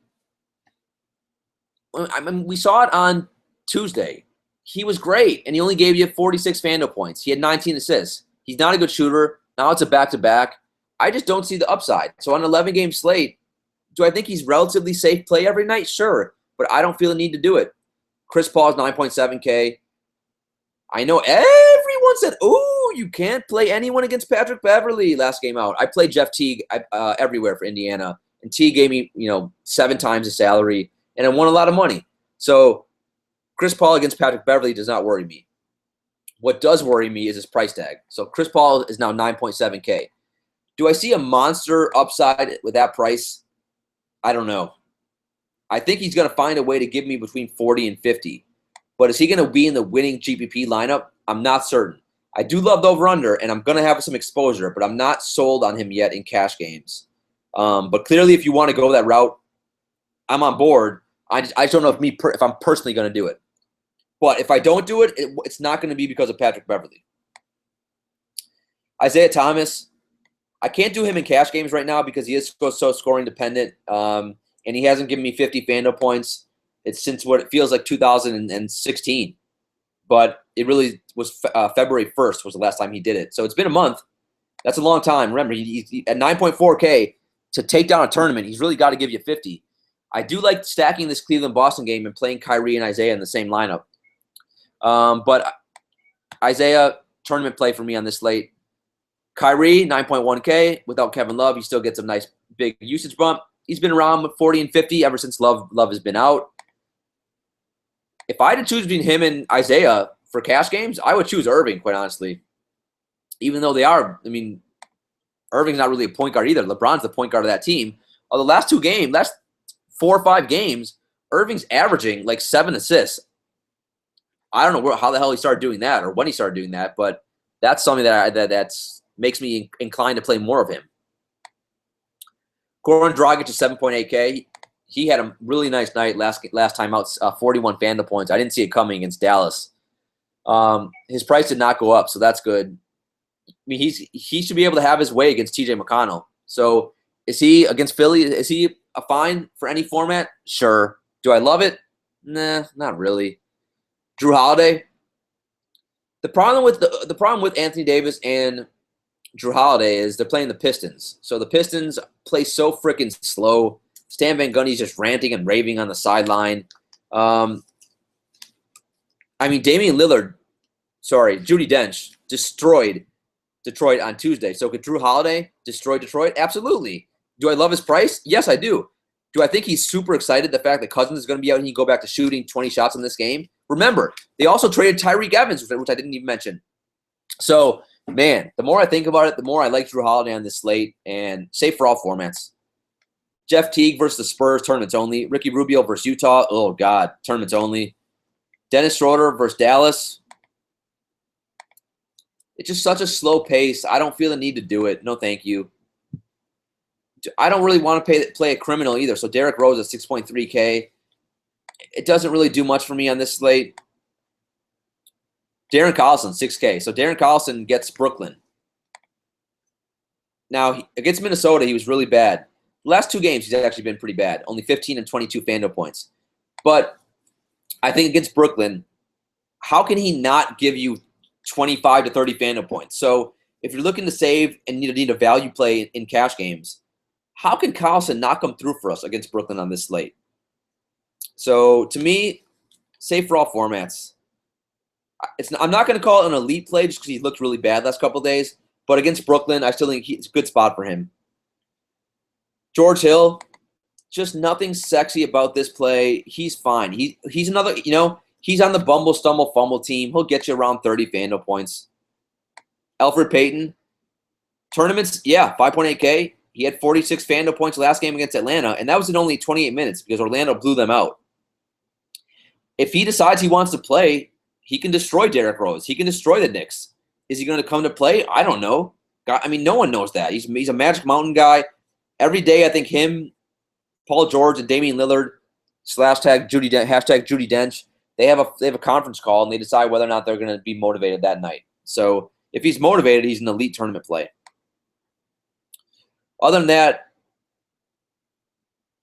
I mean, we saw it on Tuesday. He was great, and he only gave you 46 FanDuel points. He had 19 assists. He's not a good shooter. Now it's a back-to-back. I just don't see the upside. So on an 11-game slate, do I think he's relatively safe play every night? Sure, but I don't feel the need to do it. Chris Paul's 9.7K. I know everyone said, "Ooh, you can't play anyone against Patrick Beverley." Last game out, I played Jeff Teague everywhere for Indiana, and Teague gave me 7 times the salary, and I won a lot of money. So Chris Paul against Patrick Beverley does not worry me. What does worry me is his price tag. So Chris Paul is now 9.7K. Do I see a monster upside with that price? I don't know. I think he's going to find a way to give me between 40 and 50. But is he going to be in the winning GPP lineup? I'm not certain. I do love the over-under, and I'm going to have some exposure, but I'm not sold on him yet in cash games. But clearly, if you want to go that route, I'm on board. I just don't know if I'm personally going to do it. But if I don't do it, it's not going to be because of Patrick Beverley. Isaiah Thomas, I can't do him in cash games right now because he is so scoring dependent, and he hasn't given me 50 FanDuel points. It's since what it feels like 2016. But it really was February 1st was the last time he did it. So it's been a month. That's a long time. Remember, he at 9.4K to take down a tournament, he's really got to give you 50. I do like stacking this Cleveland-Boston game and playing Kyrie and Isaiah in the same lineup. But Isaiah, tournament play for me on this slate. Kyrie, 9.1K. Without Kevin Love, he still gets a nice big usage bump. He's been around 40 and 50 ever since Love has been out. If I had to choose between him and Isaiah for cash games, I would choose Irving, quite honestly. Even though they are, I mean, Irving's not really a point guard either. LeBron's the point guard of that team. The last 4 or 5 games, Irving's averaging like 7 assists. I don't know how the hell he started doing that or when he started doing that, but that's something that makes me inclined to play more of him. Goran Dragic is 7.8K. He had a really nice night last time out, 41 Fandle points. I didn't see it coming against Dallas. His price did not go up, so that's good. I mean, he should be able to have his way against TJ McConnell. So is he against Philly? Is he a fine for any format? Sure. Do I love it? Nah, not really. Drew Holiday. The problem with Anthony Davis and Drew Holiday is they're playing the Pistons. So the Pistons play so freaking slow. Stan Van Gundy's just ranting and raving on the sideline. I mean, Judi Dench destroyed Detroit on Tuesday. So could Drew Holiday destroy Detroit? Absolutely. Do I love his price? Yes, I do. Do I think he's super excited the fact that Cousins is going to be out and he can go back to shooting 20 shots in this game? Remember, they also traded Tyreek Evans, which I didn't even mention. So, man, the more I think about it, the more I like Drew Holiday on this slate, and safe for all formats. Jeff Teague versus the Spurs, tournaments only. Ricky Rubio versus Utah, oh, God, tournaments only. Dennis Schroeder versus Dallas. It's just such a slow pace. I don't feel the need to do it. No, thank you. I don't really want to play a criminal either. So Derrick Rose at 6.3K. It doesn't really do much for me on this slate. Darren Collison, 6K. So Darren Collison gets Brooklyn. Now, against Minnesota, he was really bad. The last 2 games, he's actually been pretty bad. Only 15 and 22 Fandle points. But I think against Brooklyn, how can he not give you 25 to 30 Fandle points? So if you're looking to save and need a value play in cash games, how can Collison not come through for us against Brooklyn on this slate? So to me, safe for all formats. I'm not going to call it an elite play just because he looked really bad last couple of days. But against Brooklyn, I still think it's a good spot for him. George Hill, just nothing sexy about this play. He's fine. He's another, he's on the bumble, stumble, fumble team. He'll get you around 30 Fandle points. Elfrid Payton, tournaments, 5.8K. He had 46 Fandle points last game against Atlanta, and that was in only 28 minutes because Orlando blew them out. If he decides he wants to play, he can destroy Derrick Rose. He can destroy the Knicks. Is he going to come to play? I don't know. I mean, no one knows that. He's a Magic Mountain guy. Every day, I think him, Paul George, and Damian Lillard #Judi Dench. They have a conference call and they decide whether or not they're going to be motivated that night. So if he's motivated, he's an elite tournament play. Other than that,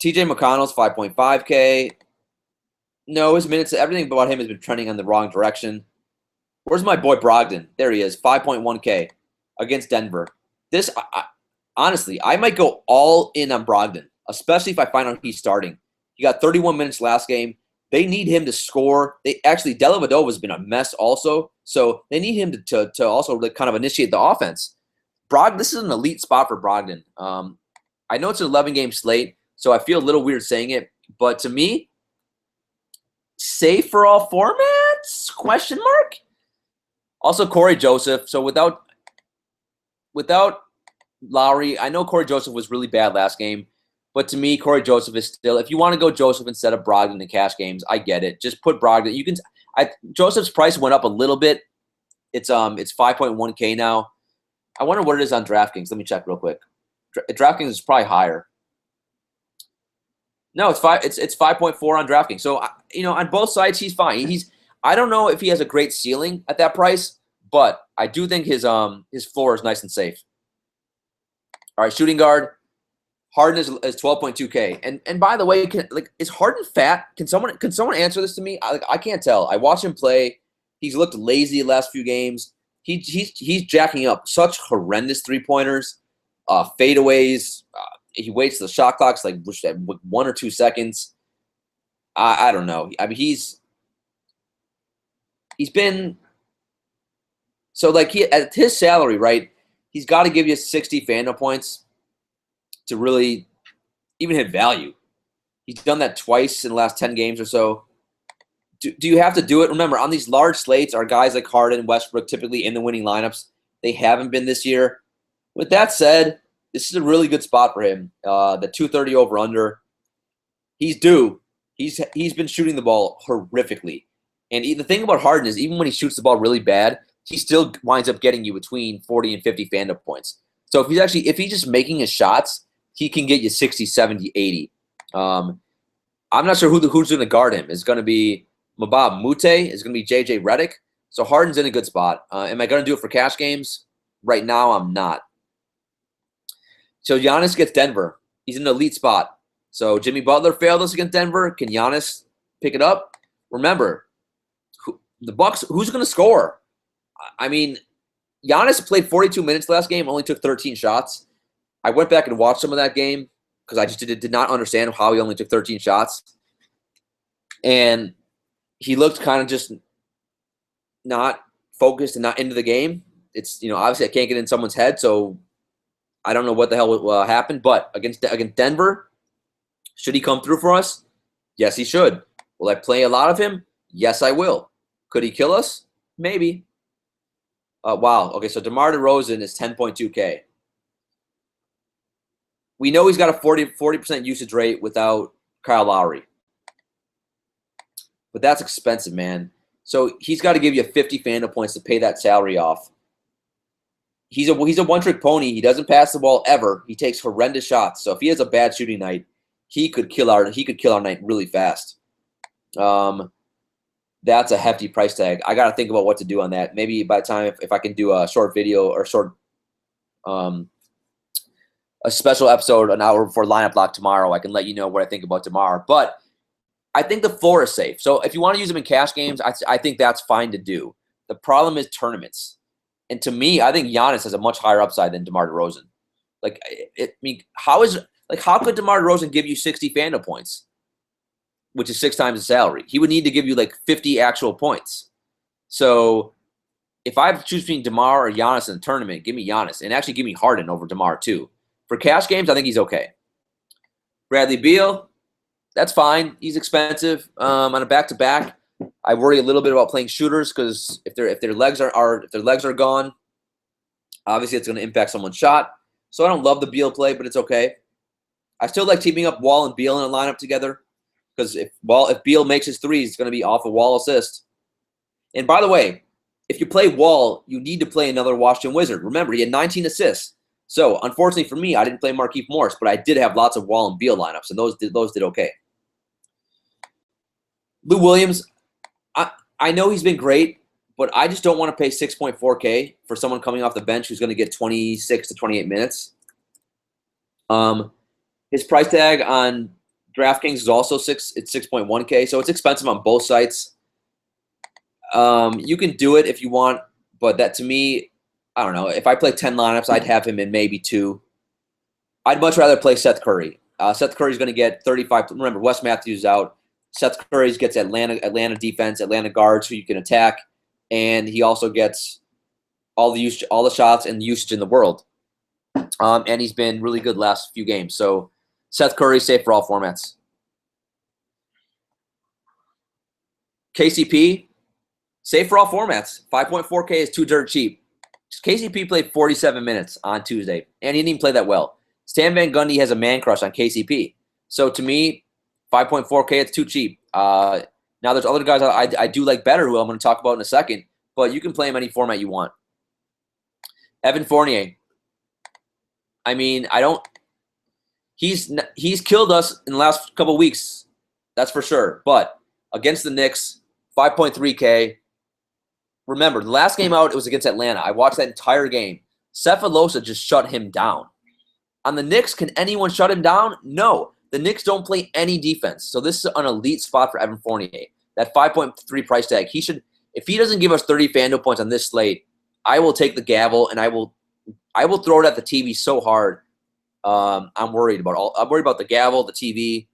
TJ McConnell's 5.5K. No, his minutes, everything about him has been trending in the wrong direction. Where's my boy Brogdon? There he is, 5.1K against Denver. Honestly, I might go all in on Brogdon, especially if I find out he's starting. He got 31 minutes last game. They need him to score. Dellavedova has been a mess also, so they need him to also kind of initiate the offense. This is an elite spot for Brogdon. I know it's an 11-game slate, so I feel a little weird saying it, but to me, safe for all formats? Question mark. Also, Corey Joseph. So without Lowry, I know Corey Joseph was really bad last game, but to me, Corey Joseph is still. If you want to go Joseph instead of Brogdon in cash games, I get it. Just put Brogdon. Joseph's price went up a little bit. It's 5.1K now. I wonder what it is on DraftKings. Let me check real quick. DraftKings is probably higher. No, it's 5.4 on DraftKings. So on both sides, he's fine. I don't know if he has a great ceiling at that price, but I do think his floor is nice and safe. All right, shooting guard. Harden is 12.2K. And by the way, is Harden fat? Can someone answer this to me? I can't tell. I watched him play. He's looked lazy the last few games. He's jacking up such horrendous 3-pointers, fadeaways. He waits the shot clock's like 1 or 2 seconds. I don't know. I mean, he's been So, like, at his salary, right, he's got to give you 60 FanDuel points to really even hit value. He's done that twice in the last 10 games or so. Do you have to do it? Remember, on these large slates are guys like Harden, Westbrook, typically in the winning lineups. They haven't been this year. With that said, this is a really good spot for him. The 230 over-under. He's due. He's been shooting the ball horrifically. And the thing about Harden is even when he shoots the ball really bad, he still winds up getting you between 40 and 50 FanDuel points. So if he's just making his shots, he can get you 60, 70, 80. I'm not sure who's going to guard him. It's going to be Mbah Mute. It's going to be JJ Redick. So Harden's in a good spot. Am I going to do it for cash games? Right now, I'm not. So Giannis gets Denver. He's in an elite spot. So Jimmy Butler failed us against Denver. Can Giannis pick it up? Remember, the Bucks. Who's going to score? I mean, Giannis played 42 minutes last game. Only took 13 shots. I went back and watched some of that game because I just did not understand how he only took 13 shots. And he looked kind of just not focused and not into the game. It's, obviously I can't get in someone's head, so I don't know what the hell happened. But against Denver, should he come through for us? Yes, he should. Will I play a lot of him? Yes, I will. Could he kill us? Maybe. Wow. Okay, so DeMar DeRozan is 10.2K. We know he's got a 40% usage rate without Kyle Lowry. But that's expensive, man. So he's got to give you 50 FanDuel points to pay that salary off. He's a one-trick pony. He doesn't pass the ball ever. He takes horrendous shots. So if he has a bad shooting night, he could kill our night really fast. That's a hefty price tag. I got to think about what to do on that. Maybe by the time if I can do a short video or a special episode an hour before lineup lock tomorrow, I can let you know what I think about tomorrow. But I think the floor is safe. So if you want to use them in cash games, I think that's fine to do. The problem is tournaments. And to me, I think Giannis has a much higher upside than DeMar DeRozan. How could DeMar DeRozan give you 60 FanDuel points, which is 6 times the salary? He would need to give you 50 actual points. So if I have to choose between DeMar or Giannis in the tournament, give me Giannis. And actually give me Harden over DeMar too. For cash games, I think he's okay. Bradley Beal, that's fine. He's expensive. On a back-to-back, I worry a little bit about playing shooters because if their legs are gone, obviously it's going to impact someone's shot. So I don't love the Beal play, but it's okay. I still like teaming up Wall and Beal in a lineup together because if Beal makes his threes, it's going to be off a Wall assist. And by the way, if you play Wall, you need to play another Washington Wizard. Remember, he had 19 assists. So unfortunately for me, I didn't play Markieff Morris, but I did have lots of Wall and Beal lineups, and those did okay. Lou Williams, I know he's been great, but I just don't want to pay 6.4K for someone coming off the bench who's going to get 26 to 28 minutes. His price tag on DraftKings is also 6.1K, so it's expensive on both sites. You can do it if you want, but that to me, I don't know. If I play 10 lineups, I'd have him in maybe 2. I'd much rather play Seth Curry. Seth Curry's going to get 35. Remember, Wes Matthews is out. Seth Curry gets Atlanta defense, Atlanta guards who you can attack, and he also gets all the shots and the usage in the world. And he's been really good last few games. So Seth Curry safe for all formats. KCP safe for all formats. 5.4K is too dirt cheap. KCP played 47 minutes on Tuesday, and he didn't even play that well. Stan Van Gundy has a man crush on KCP. So to me, 5.4K, it's too cheap. Now there's other guys I do like better who I'm going to talk about in a second, but you can play him any format you want. Evan Fournier. I mean, he's killed us in the last couple of weeks. That's for sure. But against the Knicks, 5.3K. Remember, the last game out, it was against Atlanta. I watched that entire game. Sefolosha just shut him down. On the Knicks, can anyone shut him down? No. The Knicks don't play any defense. So this is an elite spot for Evan Fournier. That 5.3 price tag, if he doesn't give us 30 FanDuel points on this slate, I will take the gavel and I will throw it at the TV so hard. I'm worried about the gavel, the TV,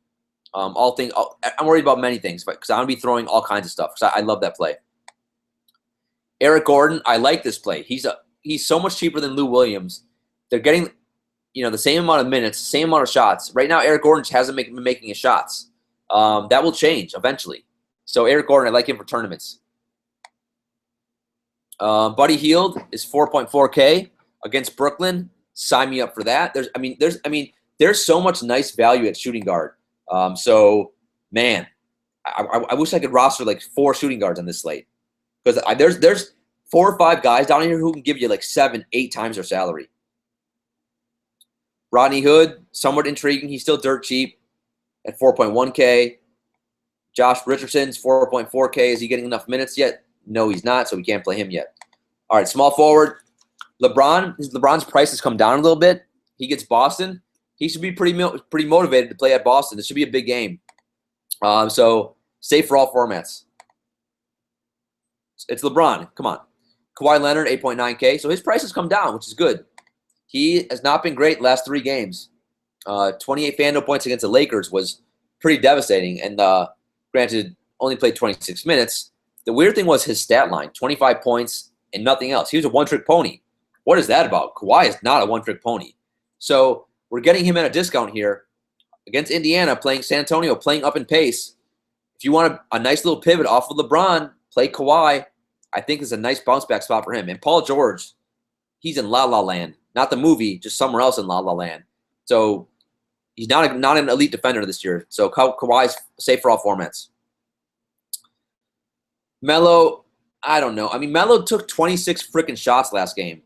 I'm worried about many things because I'm going to be throwing all kinds of stuff because I love that play. Eric Gordon, I like this play. He's so much cheaper than Lou Williams. They're getting, the same amount of minutes, same amount of shots. Right now, Eric Gordon just hasn't been making his shots. That will change eventually. So Eric Gordon, I like him for tournaments. Buddy Hield is 4.4K against Brooklyn. Sign me up for that. There's so much nice value at shooting guard. So man, I wish I could roster like 4 shooting guards on this slate, because there's 4 or 5 guys down here who can give you like 7, 8 times their salary. Rodney Hood, somewhat intriguing. He's still dirt cheap at 4.1K. Josh Richardson's 4.4K. Is he getting enough minutes yet? No, he's not, so we can't play him yet. All right, small forward. LeBron's price has come down a little bit. He gets Boston. He should be pretty motivated to play at Boston. This should be a big game. So safe for all formats. It's LeBron. Come on. Kawhi Leonard, 8.9K. So his price has come down, which is good. He has not been great last 3 games. 28 FanDuel points against the Lakers was pretty devastating. And granted, only played 26 minutes. The weird thing was his stat line, 25 points and nothing else. He was a one-trick pony. What is that about? Kawhi is not a one-trick pony. So we're getting him at a discount here against Indiana, playing San Antonio, playing up in pace. If you want a nice little pivot off of LeBron, play Kawhi. I think it's a nice bounce-back spot for him. And Paul George, he's in La La Land. Not the movie, just somewhere else in La La Land. So he's not an elite defender this year. So Kawhi's safe for all formats. Melo, I don't know. Melo took 26 freaking shots last game.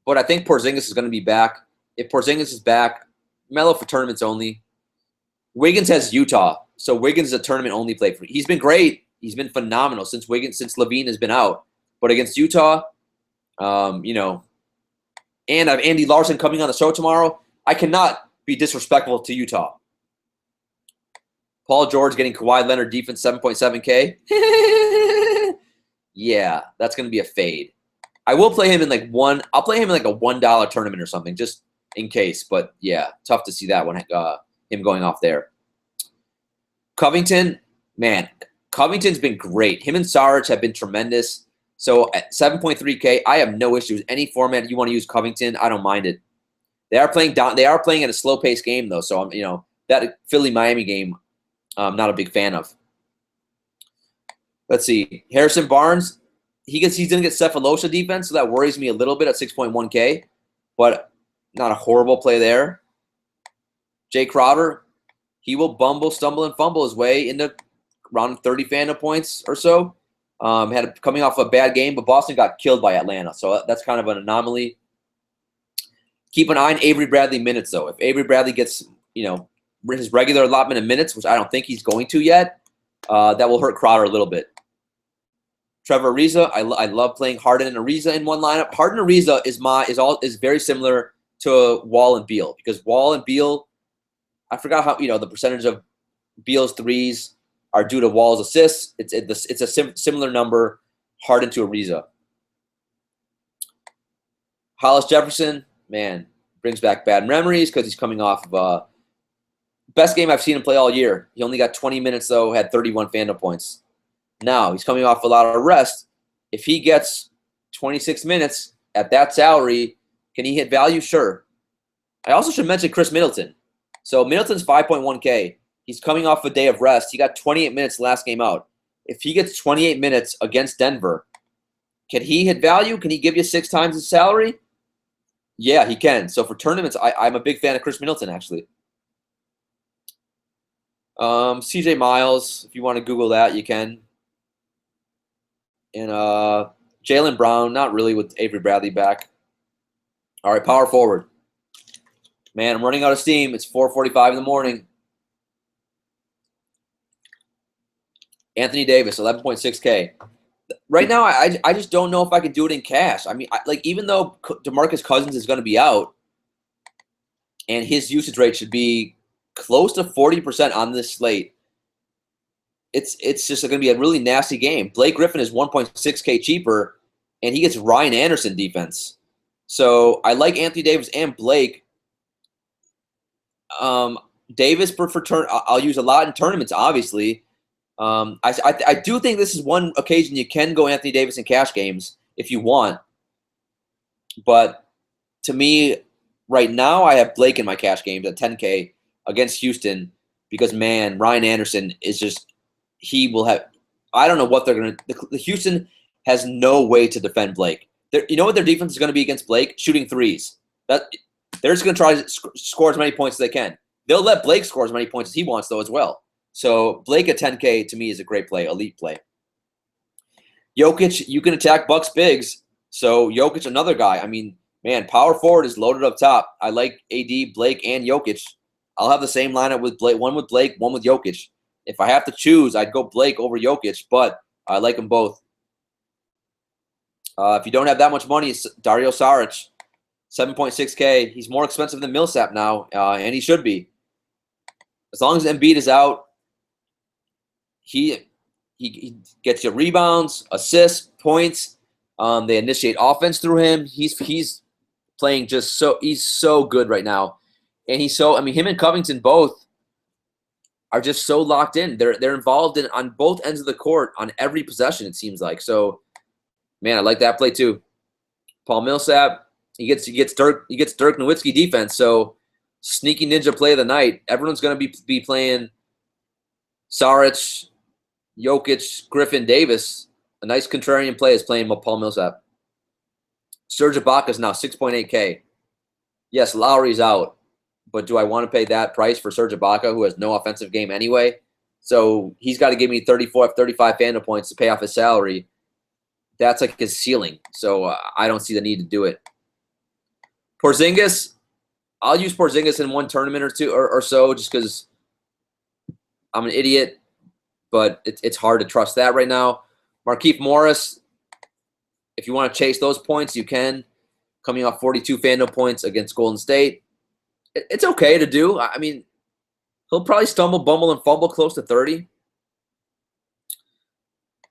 But I think Porzingis is going to be back. If Porzingis is back, Melo for tournaments only. Wiggins has Utah. So Wiggins is a tournament-only play. He's been great. He's been phenomenal since LaVine has been out. But against Utah, and I have Andy Larson coming on the show tomorrow. I cannot be disrespectful to Utah. Paul George getting Kawhi Leonard defense 7.7K. Yeah, that's going to be a fade. I will play him in like I'll play him in like a $1 tournament or something, just in case. But yeah, tough to see that one, him going off there. Covington, man, Covington's been great. Him and Saric have been tremendous. So at 7.3K, I have no issues. Any format you want to use Covington, I don't mind it. They are playing down. They are playing at a slow-paced game though, so that Philly-Miami game, I'm not a big fan of. Let's see, Harrison Barnes. He's going to get Cephalosha defense, so that worries me a little bit at 6.1K, but not a horrible play there. Jay Crowder, he will stumble, and fumble his way into around 30 FanDuel points or so. Coming off a bad game, but Boston got killed by Atlanta, so that's kind of an anomaly. Keep an eye on Avery Bradley minutes, though. If Avery Bradley gets his regular allotment of minutes, which I don't think he's going to yet, that will hurt Crowder a little bit. Trevor Ariza, I love playing Harden and Ariza in one lineup. Harden and Ariza is very similar to Wall and Beal, because Wall and Beal, I forgot how the percentage of Beal's threes are due to Wall's assists. It's a similar number, Harden to Ariza. Hollis Jefferson, man, brings back bad memories because he's coming off of best game I've seen him play all year. He only got 20 minutes though, had 31 FanDuel points. Now he's coming off a lot of rest. If he gets 26 minutes at that salary, can he hit value? Sure. I also should mention Chris Middleton. So Middleton's 5.1K. He's coming off a day of rest. He got 28 minutes last game out. If he gets 28 minutes against Denver, can he hit value? Can he give you 6 times his salary? Yeah, he can. So for tournaments, I'm a big fan of Chris Middleton, actually. CJ Miles, if you want to Google that, you can. And Jaylen Brown, not really with Avery Bradley back. All right, power forward. Man, I'm running out of steam. It's 4:45 in the morning. Anthony Davis, 11.6K. Right now, I just don't know if I can do it in cash. Even though DeMarcus Cousins is going to be out, and his usage rate should be close to 40% on this slate, it's just going to be a really nasty game. Blake Griffin is 1.6K cheaper, and he gets Ryan Anderson defense. So I like Anthony Davis and Blake. Davis I'll use a lot in tournaments, obviously. I do think this is one occasion you can go Anthony Davis in cash games if you want. But to me, right now, I have Blake in my cash games at 10K against Houston because, man, Ryan Anderson is just – he will have – I don't know what they're going to – the Houston has no way to defend Blake. You know what their defense is going to be against Blake? Shooting threes. They're just going to try to score as many points as they can. They'll let Blake score as many points as he wants, though, as well. So Blake at 10K, to me, is a great play, elite play. Jokic, you can attack Bucks bigs. So Jokic, another guy. I mean, man, power forward is loaded up top. I like AD, Blake, and Jokic. I'll have the same lineup with Blake, one with Blake, one with Jokic. If I have to choose, I'd go Blake over Jokic, but I like them both. If you don't have that much money, it's Dario Saric, 7.6K. He's more expensive than Millsap now, and he should be. As long as Embiid is out, he gets you rebounds, assists, points. They initiate offense through him. He's playing he's so good right now. And him and Covington both are just so locked in. They're involved on both ends of the court on every possession, it seems like. So, man, I like that play too. Paul Millsap, he gets Dirk Nowitzki defense. So, sneaky ninja play of the night. Everyone's going to be playing Saric, Jokic, Griffin, Davis. A nice contrarian play is playing Paul Millsap. Serge Ibaka is now 6.8K. Yes, Lowry's out, but do I want to pay that price for Serge Ibaka, who has no offensive game anyway? So he's got to give me 35 FanDuel points to pay off his salary. That's like his ceiling. So I don't see the need to do it. Porzingis, I'll use Porzingis in one tournament or two or so just because I'm an idiot, but it's hard to trust that right now. Markieff Morris, if you want to chase those points, you can. Coming off 42 FanDuel points against Golden State. It's okay to do. I mean, he'll probably stumble, bumble, and fumble close to 30.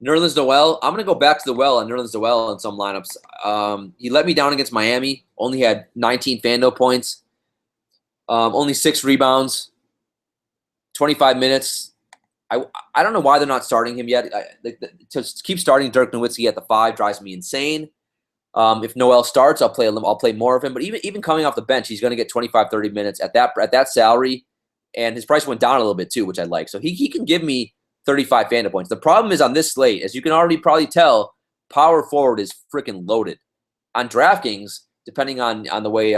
Nerlens Noel, I'm going to go back to the well on Nerlens Noel in some lineups. He let me down against Miami. Only had 19 FanDuel points. Only 6 rebounds. 25 minutes. I don't know why they're not starting him yet. To keep starting Dirk Nowitzki at the 5 drives me insane. If Noel starts, I'll play more of him. But even coming off the bench, he's going to get 25, 30 minutes at that salary. And his price went down a little bit too, which I like. So he can give me 35 FanDuel points. The problem is on this slate, as you can already probably tell, power forward is freaking loaded. On DraftKings, depending on the way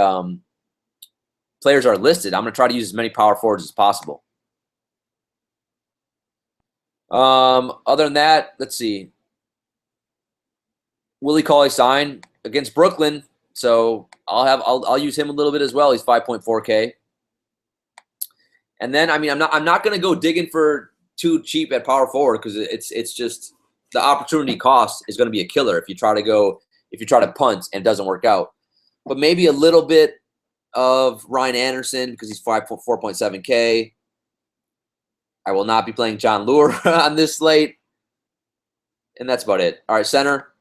players are listed, I'm going to try to use as many power forwards as possible. Other than that, let's see. Willie Cauley-Stein against Brooklyn, so I'll use him a little bit as well. He's 5.4K. And then I'm not going to go digging for too cheap at power forward because it's just the opportunity cost is going to be a killer if you try to punt and it doesn't work out. But maybe a little bit of Ryan Anderson because he's 4.7K. I will not be playing John Lure on this slate. And that's about it. All right, center.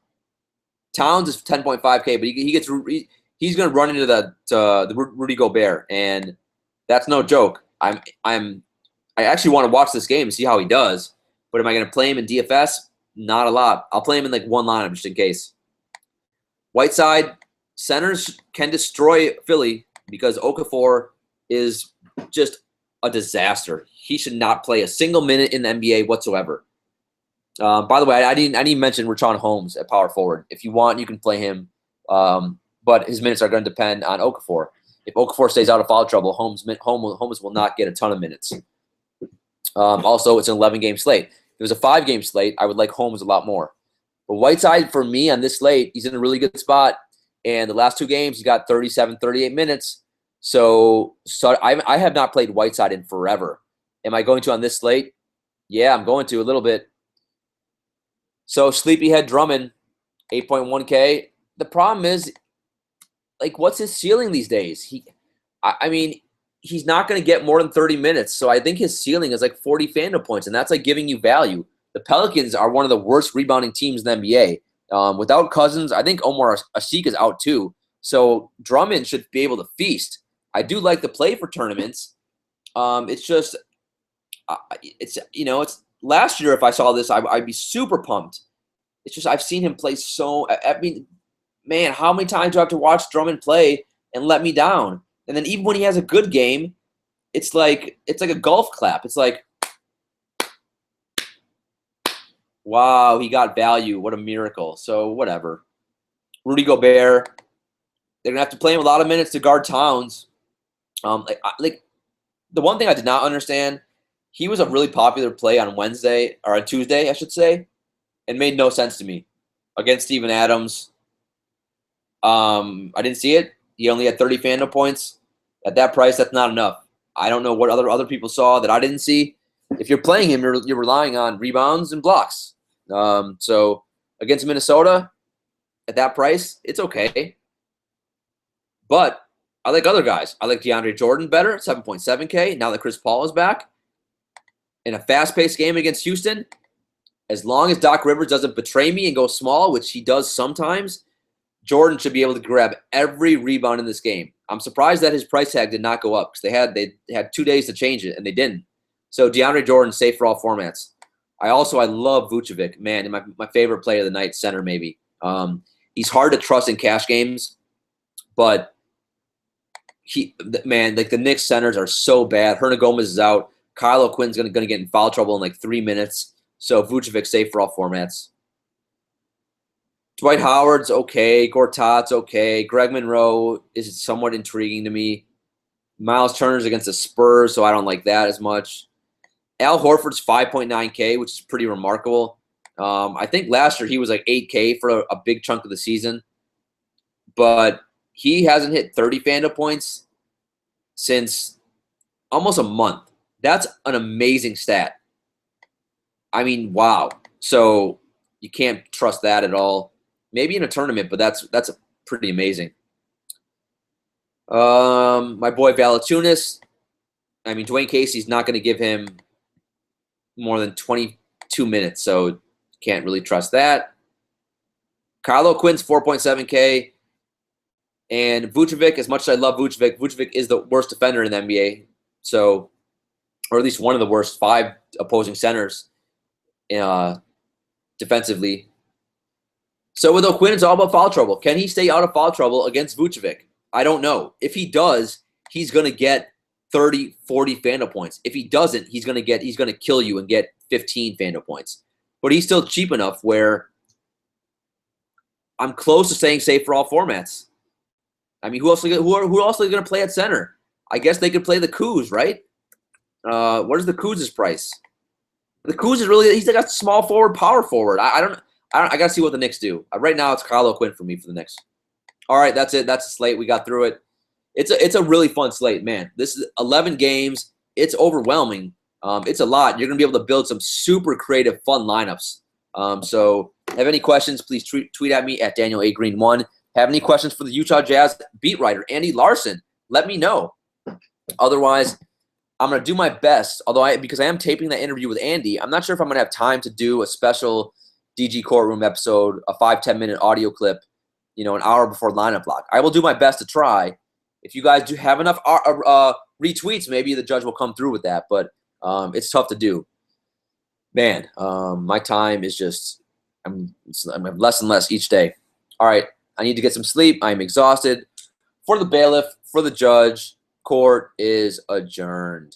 Towns is 10.5K, but he's going to run into the Rudy Gobert, and that's no joke. I actually want to watch this game and see how he does, but am I going to play him in DFS? Not a lot. I'll play him in like one lineup just in case. Whiteside, centers can destroy Philly because Okafor is just a disaster. He should not play a single minute in the NBA whatsoever. By the way, I didn't mention Richaun Holmes at power forward. If you want, you can play him, but his minutes are going to depend on Okafor. If Okafor stays out of foul trouble, Holmes will not get a ton of minutes. Also, it's an 11-game slate. If it was a 5-game slate, I would like Holmes a lot more. But Whiteside, for me, on this slate, he's in a really good spot. And the last 2 games, he got 37, 38 minutes. So I have not played Whiteside in forever. Am I going to on this slate? Yeah, I'm going to a little bit. So Sleepyhead Drummond, 8.1K. The problem is, like, what's his ceiling these days? He's not going to get more than 30 minutes. So I think his ceiling is like 40 FanDuel points, and that's like giving you value. The Pelicans are one of the worst rebounding teams in the NBA. Without Cousins, I think Omar Asik is out too. So Drummond should be able to feast. I do like the play for tournaments. It's last year if I saw this, I'd be super pumped. It's just I've seen him play so. I mean, man, how many times do I have to watch Drummond play and let me down? And then even when he has a good game, it's like a golf clap. It's like, wow, he got value. What a miracle. So whatever. Rudy Gobert, they're gonna have to play him a lot of minutes to guard Towns. Like the one thing I did not understand, he was a really popular play on Wednesday or on Tuesday, I should say, and made no sense to me against Steven Adams. I didn't see it. He only had 30 Fandom points. At that price, that's not enough. I don't know what other people saw that I didn't see. If you're playing him, you're relying on rebounds and blocks. So against Minnesota, at that price, it's okay. But I like other guys. I like DeAndre Jordan better, 7.7K. Now that Chris Paul is back. In a fast-paced game against Houston, as long as Doc Rivers doesn't betray me and go small, which he does sometimes, Jordan should be able to grab every rebound in this game. I'm surprised that his price tag did not go up because they had 2 days to change it, and they didn't. So DeAndre Jordan, safe for all formats. I love Vucevic. Man, my favorite player of the night, center maybe. He's hard to trust in cash games, but the Knicks centers are so bad. Hernan Gomez is out. Kyle O'Quinn's going to get in foul trouble in like 3 minutes. So Vucevic, safe for all formats. Dwight Howard's okay. Gortat's okay. Greg Monroe is somewhat intriguing to me. Miles Turner's against the Spurs, so I don't like that as much. Al Horford's 5.9K, which is pretty remarkable. I think last year he was like 8K for a big chunk of the season. But he hasn't hit 30 Fandom points since almost a month. That's an amazing stat. I mean, wow. So you can't trust that at all. Maybe in a tournament, but that's pretty amazing. My boy Valanciunas. I mean, Dwayne Casey's not going to give him more than 22 minutes, so can't really trust that. Kyle O'Quinn's 4.7K. And Vucevic, as much as I love Vucevic, Vucevic is the worst defender in the NBA. So, or at least one of the worst 5 opposing centers defensively. So with O'Quinn, it's all about foul trouble. Can he stay out of foul trouble against Vucevic? I don't know. If he does, he's going to get 30, 40 Fandom points. If he doesn't, he's going to kill you and get 15 Fandom points. But he's still cheap enough where I'm close to saying safe for all formats. I mean, who else are going to play at center? I guess they could play the Kuz, right? What is the Kuz's price? The Kuz is really, he's like a small forward, power forward. I got to see what the Knicks do. Right now, it's Kyle O'Quinn for me for the Knicks. All right, that's it. That's the slate. We got through it. It's a really fun slate, man. This is 11 games. It's overwhelming. It's a lot. You're going to be able to build some super creative, fun lineups. So have any questions, please tweet at me at Daniel A. Green 1. Have any questions for the Utah Jazz beat writer, Andy Larson? Let me know. Otherwise, I'm going to do my best, because I am taping that interview with Andy, I'm not sure if I'm going to have time to do a special DG Courtroom episode, a 5-10 minute audio clip, an hour before lineup lock. I will do my best to try. If you guys do have enough retweets, maybe the judge will come through with that, but it's tough to do. Man, my time is just, I'm less and less each day. All right, I need to get some sleep. I'm exhausted. For the bailiff, for the judge, court is adjourned.